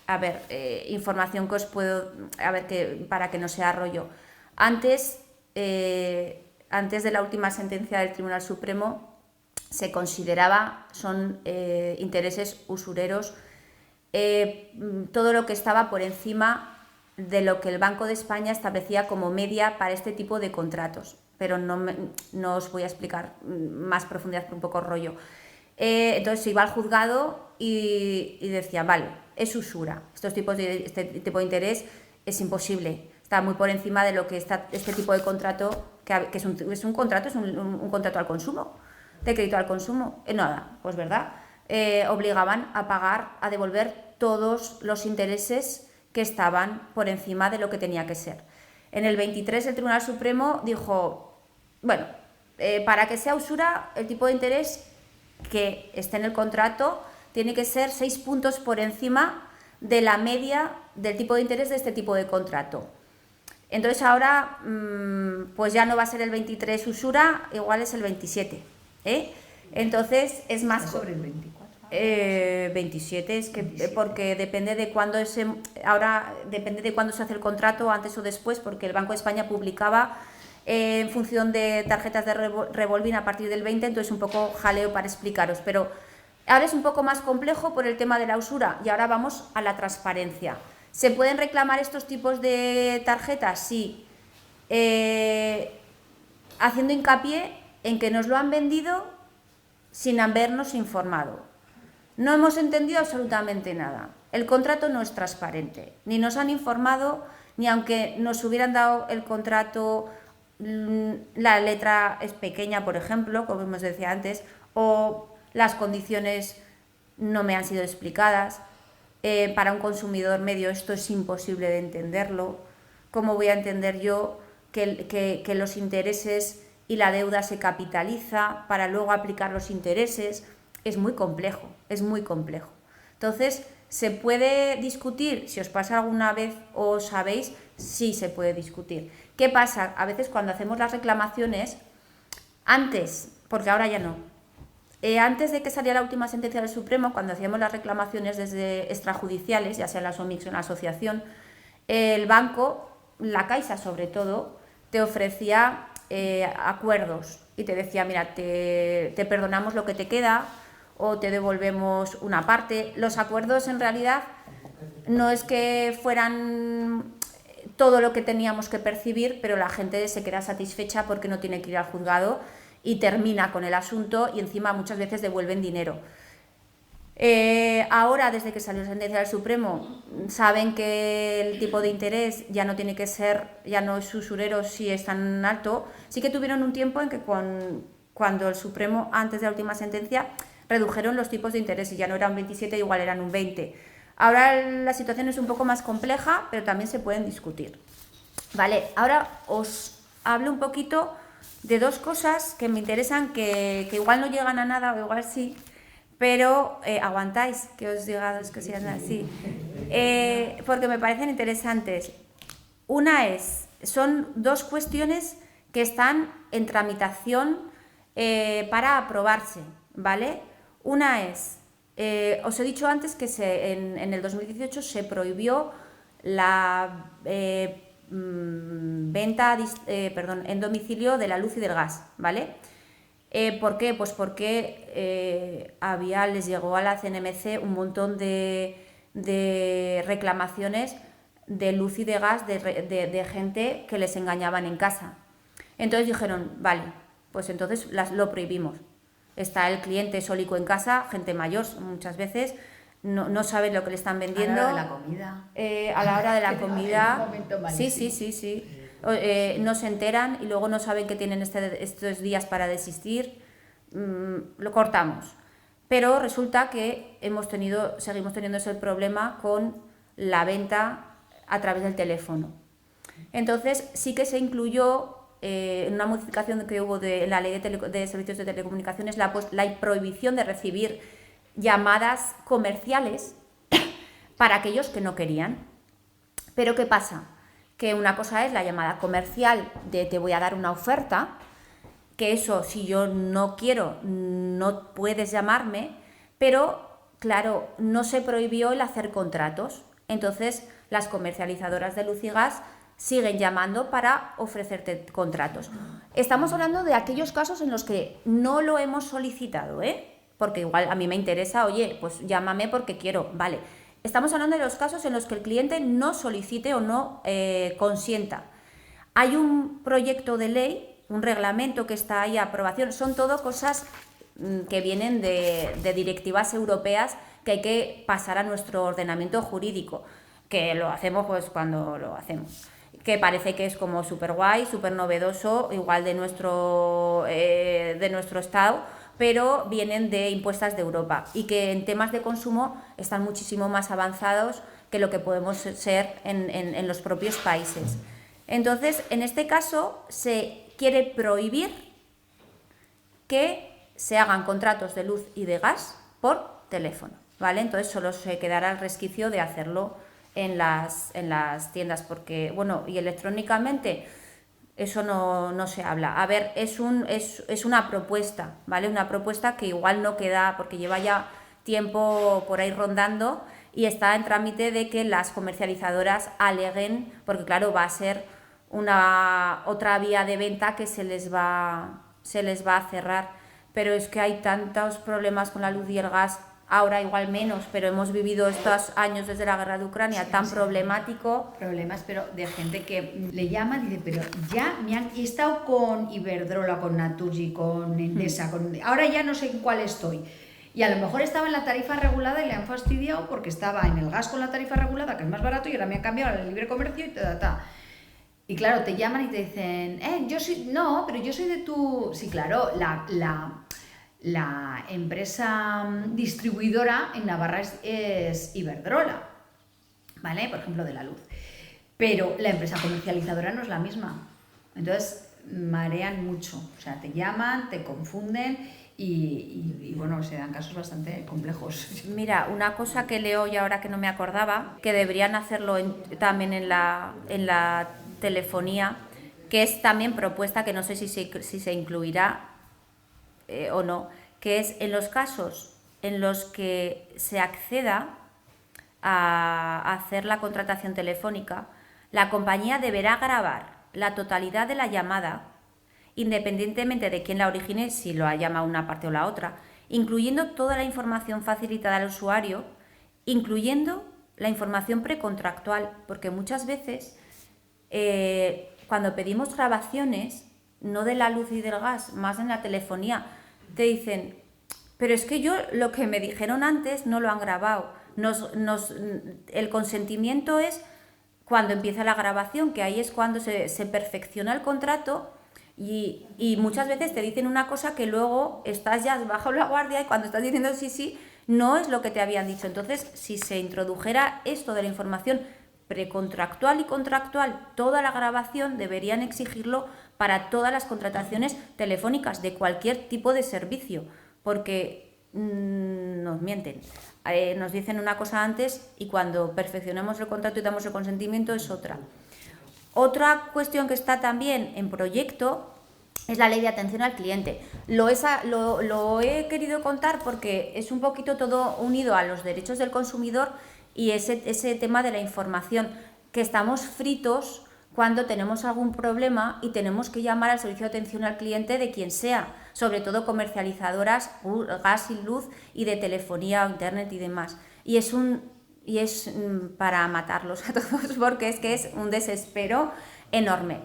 A ver, información que os puedo... A ver, para que no sea rollo. Antes de la última sentencia del Tribunal Supremo, se consideraba, son intereses usureros, todo lo que estaba por encima de lo que el Banco de España establecía como media para este tipo de contratos. Pero no os voy a explicar más profundidad, por un poco rollo. Entonces se iba al juzgado y decía, vale, es usura, este tipo de interés es imposible, está muy por encima de lo que está este tipo de contrato, que es un contrato al consumo, de crédito al consumo. Nada, pues verdad, obligaban a pagar, a devolver todos los intereses que estaban por encima de lo que tenía que ser. En el 23 el Tribunal Supremo dijo, bueno, para que sea usura, el tipo de interés que esté en el contrato tiene que ser 6 puntos por encima de la media del tipo de interés de este tipo de contrato. Entonces ahora pues ya no va a ser el 23 usura, igual es el 27. Entonces es más... Sobre el 24. 27, es que 27. Porque depende de cuándo ahora depende de cuándo se hace el contrato, antes o después, porque el Banco de España publicaba en función de tarjetas de revolving a partir del 20, entonces un poco jaleo para explicaros, pero ahora es un poco más complejo por el tema de la usura y ahora vamos a la transparencia. ¿Se pueden reclamar estos tipos de tarjetas? Sí, haciendo hincapié en que nos lo han vendido sin habernos informado. No hemos entendido absolutamente nada. El contrato no es transparente, ni nos han informado, ni aunque nos hubieran dado el contrato, la letra es pequeña, por ejemplo, como hemos decía antes, o las condiciones no me han sido explicadas. Para un consumidor medio esto es imposible de entenderlo. ¿Cómo voy a entender yo que los intereses y la deuda se capitaliza para luego aplicar los intereses? Es muy complejo, es muy complejo. Entonces, ¿se puede discutir? Si os pasa alguna vez o os sabéis, sí se puede discutir. ¿Qué pasa? A veces cuando hacemos las reclamaciones, antes, porque ahora ya no, antes de que saliera la última sentencia del Supremo, cuando hacíamos las reclamaciones desde extrajudiciales, ya sea en la SOMIX o en la asociación, el banco, la Caixa sobre todo, te ofrecía acuerdos y te decía, mira, te perdonamos lo que te queda, o te devolvemos una parte. Los acuerdos en realidad no es que fueran todo lo que teníamos que percibir, pero la gente se queda satisfecha porque no tiene que ir al juzgado y termina con el asunto y encima muchas veces devuelven dinero. Ahora, desde que salió la sentencia del Supremo, saben que el tipo de interés ya no tiene que ser, ya no es usurero si es tan alto. Sí que tuvieron un tiempo en que cuando el Supremo, antes de la última sentencia, redujeron los tipos de interés y ya no eran 27, igual eran un 20. Ahora la situación es un poco más compleja, pero también se pueden discutir. Vale, ahora os hablo un poquito de dos cosas que me interesan, que igual no llegan a nada o igual sí, pero aguantáis que os diga que sean así, porque me parecen interesantes. Una son dos cuestiones que están en tramitación para aprobarse, ¿vale? Una es, os he dicho antes que en el 2018 se prohibió la venta en domicilio de la luz y del gas, ¿vale? ¿Por qué? Pues porque les llegó a la CNMC un montón de reclamaciones de luz y de gas de gente que les engañaban en casa. Entonces dijeron, vale, pues entonces lo prohibimos. Está el cliente sólico en casa, gente mayor muchas veces, no saben lo que le están vendiendo. A la hora de la comida. A la hora de la comida. Sí. No se enteran y luego no saben que tienen estos días para desistir. Lo cortamos. Pero resulta que seguimos teniendo ese problema con la venta a través del teléfono. Entonces sí que se incluyó en una modificación que hubo de la ley de servicios de telecomunicaciones la prohibición de recibir llamadas comerciales para aquellos que no querían. Pero ¿qué pasa? Que una cosa es la llamada comercial de te voy a dar una oferta, que eso si yo no quiero no puedes llamarme, pero claro, no se prohibió el hacer contratos. Entonces las comercializadoras de luz y gas siguen llamando para ofrecerte contratos. Estamos hablando de aquellos casos en los que no lo hemos solicitado, porque igual a mí me interesa, oye, pues llámame porque quiero, vale. Estamos hablando de los casos en los que el cliente no solicite o no consienta. Hay un proyecto de ley, un reglamento que está ahí a aprobación, son todo cosas que vienen de directivas europeas que hay que pasar a nuestro ordenamiento jurídico, que lo hacemos pues cuando lo hacemos, que parece que es como súper guay, súper novedoso, igual de nuestro estado, pero vienen de impuestas de Europa y que en temas de consumo están muchísimo más avanzados que lo que podemos ser en los propios países. Entonces, en este caso, se quiere prohibir que se hagan contratos de luz y de gas por teléfono, ¿vale? Entonces, solo se quedará el resquicio de hacerlo en las tiendas, porque, bueno, y electrónicamente, Eso no se habla. A ver, es una propuesta, ¿vale? Una propuesta que igual no queda, porque lleva ya tiempo por ahí rondando y está en trámite de que las comercializadoras aleguen, porque claro, va a ser otra vía de venta que se les va a cerrar. Pero es que hay tantos problemas con la luz y el gas, ahora igual menos, pero hemos vivido estos años desde la guerra de Ucrania tan problemático. Problemas, pero de gente que le llama y dice, pero ya he estado con Iberdrola, con Naturgy, con Endesa, ahora ya no sé en cuál estoy. Y a lo mejor estaba en la tarifa regulada y le han fastidiado porque estaba en el gas con la tarifa regulada, que es más barato, y ahora me han cambiado al libre comercio y ta. Y claro, te llaman y te dicen, pero yo soy de tu... Sí, claro, la empresa distribuidora en Navarra es Iberdrola, ¿vale? Por ejemplo, de la luz. Pero la empresa comercializadora no es la misma. Entonces, marean mucho. O sea, te llaman, te confunden y bueno, se dan casos bastante complejos. Mira, una cosa que leo y ahora que no me acordaba, que deberían hacerlo también en la telefonía, que es también propuesta, que no sé si se incluirá o no, que es en los casos en los que se acceda a hacer la contratación telefónica, la compañía deberá grabar la totalidad de la llamada, independientemente de quién la origine, si lo ha llamado una parte o la otra, incluyendo toda la información facilitada al usuario, incluyendo la información precontractual, porque muchas veces cuando pedimos grabaciones, no de la luz y del gas, más en la telefonía, te dicen, pero es que yo lo que me dijeron antes no lo han grabado. El consentimiento es cuando empieza la grabación, que ahí es cuando se perfecciona el contrato y muchas veces te dicen una cosa que luego estás ya bajo la guardia y cuando estás diciendo sí, no es lo que te habían dicho. Entonces, si se introdujera esto de la información precontractual y contractual, toda la grabación deberían exigirlo para todas las contrataciones telefónicas de cualquier tipo de servicio, porque nos mienten. Nos dicen una cosa antes y cuando perfeccionamos el contrato y damos el consentimiento es otra. Otra cuestión que está también en proyecto es la ley de atención al cliente. Lo he querido contar porque es un poquito todo unido a los derechos del consumidor y ese tema de la información, que estamos fritos cuando tenemos algún problema y tenemos que llamar al servicio de atención al cliente de quien sea, sobre todo comercializadoras, gas y luz y de telefonía, internet y demás. Y es para matarlos a todos porque es que es un desespero enorme.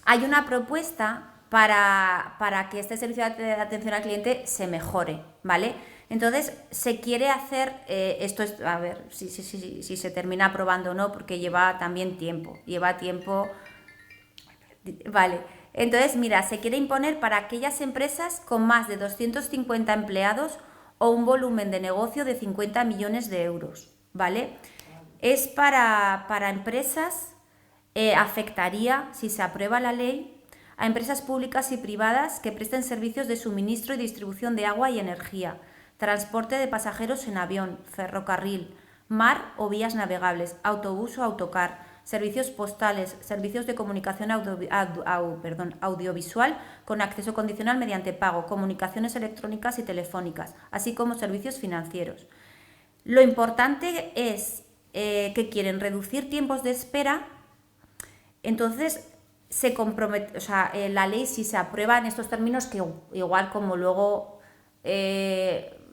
Hay una propuesta para que este servicio de atención al cliente se mejore, ¿vale? Entonces, se quiere hacer, esto es, a ver si se termina aprobando o no, porque lleva también tiempo, vale. Entonces, mira, se quiere imponer para aquellas empresas con más de 250 empleados o un volumen de negocio de 50 millones de euros, ¿vale? Es para empresas, afectaría, si se aprueba la ley, a empresas públicas y privadas que presten servicios de suministro y distribución de agua y energía, transporte de pasajeros en avión, ferrocarril, mar o vías navegables, autobús o autocar, servicios postales, servicios de comunicación audiovisual con acceso condicional mediante pago, comunicaciones electrónicas y telefónicas, así como servicios financieros. Lo importante es que quieren reducir tiempos de espera, entonces se compromete, o sea, la ley, si se aprueba en estos términos, que igual como luego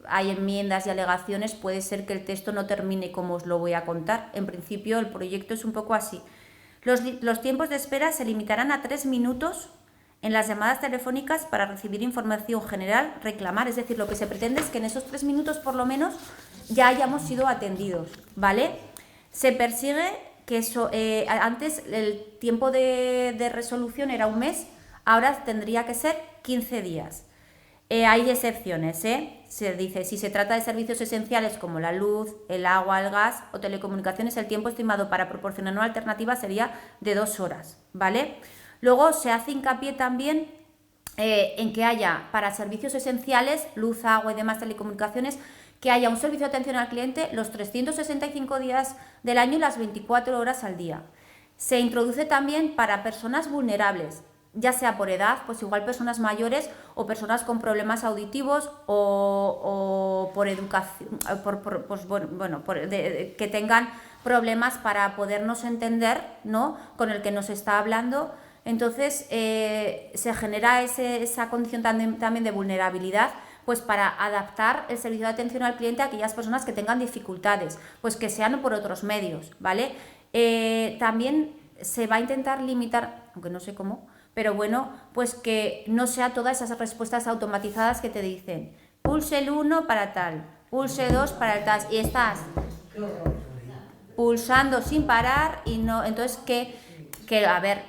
hay enmiendas y alegaciones, puede ser que el texto no termine como os lo voy a contar. En principio el proyecto es un poco así. Los tiempos de espera se limitarán a 3 minutos en las llamadas telefónicas para recibir información general, reclamar, es decir, lo que se pretende es que en esos 3 minutos por lo menos ya hayamos sido atendidos, ¿vale? Se persigue que antes el tiempo de resolución era 1 mes, ahora tendría que ser 15 días. Hay excepciones, se dice, si se trata de servicios esenciales como la luz, el agua, el gas o telecomunicaciones, el tiempo estimado para proporcionar una alternativa sería de 2 horas, ¿vale? Luego se hace hincapié también en que haya para servicios esenciales, luz, agua y demás telecomunicaciones, que haya un servicio de atención al cliente los 365 días del año y las 24 horas al día. Se introduce también para personas vulnerables, ya sea por edad, pues igual personas mayores o personas con problemas auditivos o por educación, que tengan problemas para podernos entender, ¿no?, con el que nos está hablando. Entonces se genera esa condición también de vulnerabilidad, pues para adaptar el servicio de atención al cliente a aquellas personas que tengan dificultades, pues que sean por otros medios, ¿vale? También se va a intentar limitar, aunque no sé cómo, pero bueno, pues que no sea todas esas respuestas automatizadas que te dicen pulse el 1 para tal, pulse 2 para el tal, y estás pulsando sin parar y no, entonces que a ver,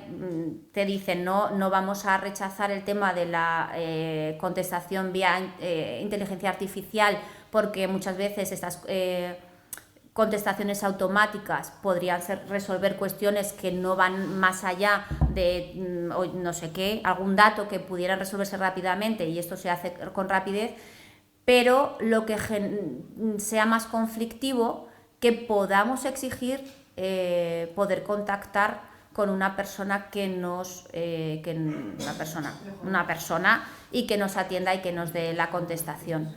te dicen no vamos a rechazar el tema de la contestación vía inteligencia artificial, porque muchas veces estas contestaciones automáticas podrían resolver cuestiones que no van más allá de no sé qué, algún dato que pudiera resolverse rápidamente, y esto se hace con rapidez, pero lo que sea más conflictivo, que podamos exigir poder contactar con una persona una persona y que nos atienda y que nos dé la contestación,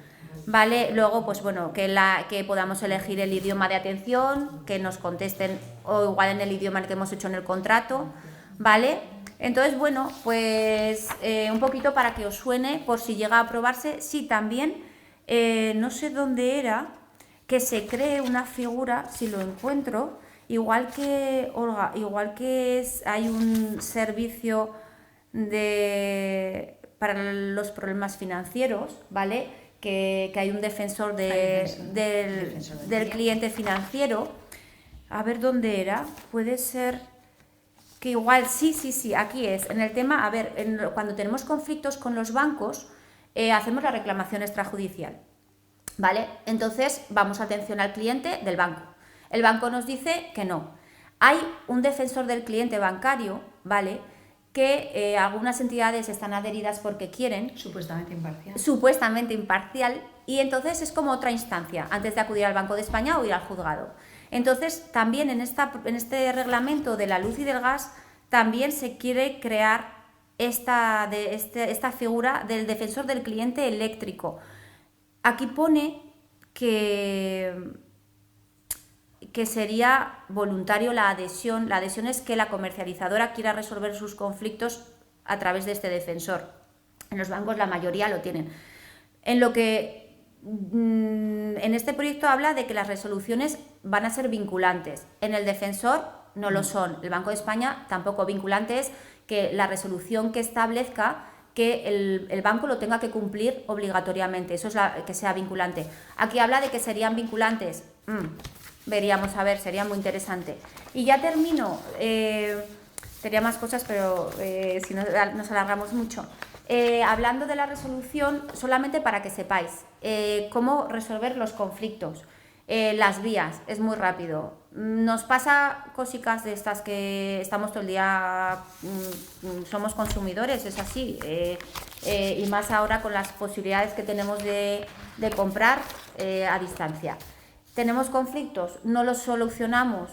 ¿vale? Luego, pues bueno, que podamos elegir el idioma de atención, que nos contesten o igual en el idioma en el que hemos hecho en el contrato, ¿vale? Entonces, bueno, pues un poquito para que os suene, por si llega a aprobarse. Sí, también, no sé dónde era, que se cree una figura, si lo encuentro, igual que, Olga, hay un servicio para los problemas financieros, ¿vale? Que hay un defensor del cliente financiero. A ver dónde era, puede ser que igual, sí, aquí es, en el tema, a ver, cuando tenemos conflictos con los bancos, hacemos la reclamación extrajudicial, ¿vale? Entonces vamos a atención al cliente del banco. El banco nos dice que no. Hay un defensor del cliente bancario, ¿vale?, que algunas entidades están adheridas porque quieren. Supuestamente imparcial. Supuestamente imparcial, y entonces es como otra instancia, antes de acudir al Banco de España o ir al juzgado. Entonces, también en este reglamento de la luz y del gas, también se quiere crear esta figura del defensor del cliente eléctrico. Aquí pone que sería voluntario la adhesión. La adhesión es que la comercializadora quiera resolver sus conflictos a través de este defensor. En los bancos la mayoría lo tienen. En este proyecto habla de que las resoluciones van a ser vinculantes. En el defensor no lo son. El Banco de España tampoco. Vinculante es que la resolución que establezca que el banco lo tenga que cumplir obligatoriamente. Eso es que sea vinculante. Aquí habla de que serían vinculantes. Veríamos, a ver, sería muy interesante. Y ya termino. Tenía más cosas, pero si no nos alargamos mucho. Hablando de la resolución, solamente para que sepáis cómo resolver los conflictos. Las vías, es muy rápido. Nos pasa cositas de estas que estamos todo el día, somos consumidores, es así. Y más ahora con las posibilidades que tenemos de comprar a distancia. Tenemos conflictos, no los solucionamos,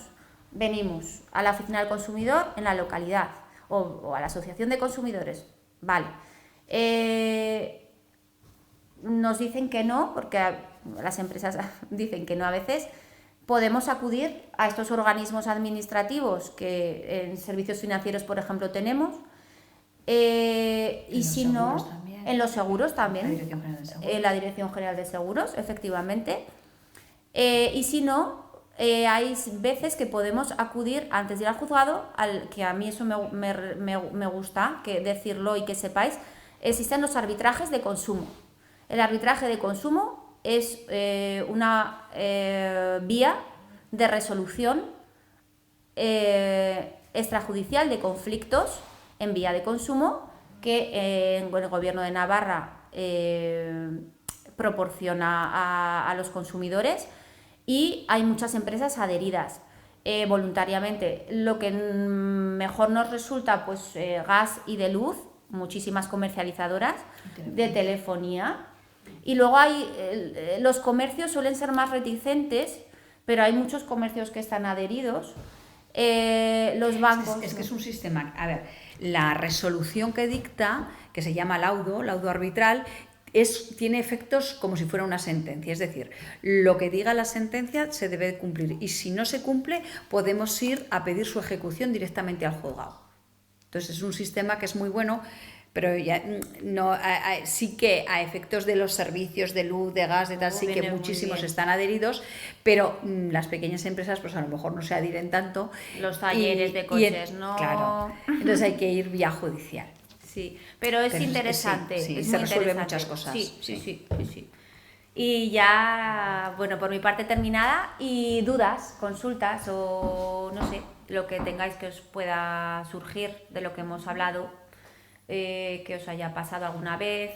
venimos a la oficina del consumidor en la localidad o a la asociación de consumidores, vale. Nos dicen que no, porque las empresas dicen que no a veces. Podemos acudir a estos organismos administrativos que en servicios financieros, por ejemplo, tenemos. Y si no, en los seguros también. La Dirección General de Seguros, efectivamente. Y si no, hay veces que podemos acudir antes de ir al juzgado, que a mí eso me gusta que decirlo y que sepáis, existen los arbitrajes de consumo. El arbitraje de consumo es una vía de resolución extrajudicial de conflictos en vía de consumo que el Gobierno de Navarra proporciona a los consumidores, y hay muchas empresas adheridas voluntariamente. Lo que mejor nos resulta, pues gas y de luz, muchísimas comercializadoras de telefonía. Y luego hay los comercios suelen ser más reticentes, pero hay muchos comercios que están adheridos. Los bancos... Es que es un sistema... A ver, la resolución que dicta, que se llama laudo arbitral, tiene efectos como si fuera una sentencia, es decir, lo que diga la sentencia se debe cumplir y si no se cumple podemos ir a pedir su ejecución directamente al juzgado. Entonces es un sistema que es muy bueno, pero ya no, sí que a efectos de los servicios de luz, de gas, de tal, sí que muchísimos están adheridos, pero las pequeñas empresas pues a lo mejor no se adhieren tanto. Los talleres de coches, ¿no? Claro, entonces hay que ir vía judicial. Sí, pero es interesante. Sí, es se muy resuelven interesante. muchas cosas. Sí. Y ya, bueno, por mi parte terminada, y dudas, consultas o no sé, lo que tengáis que os pueda surgir de lo que hemos hablado, que os haya pasado alguna vez,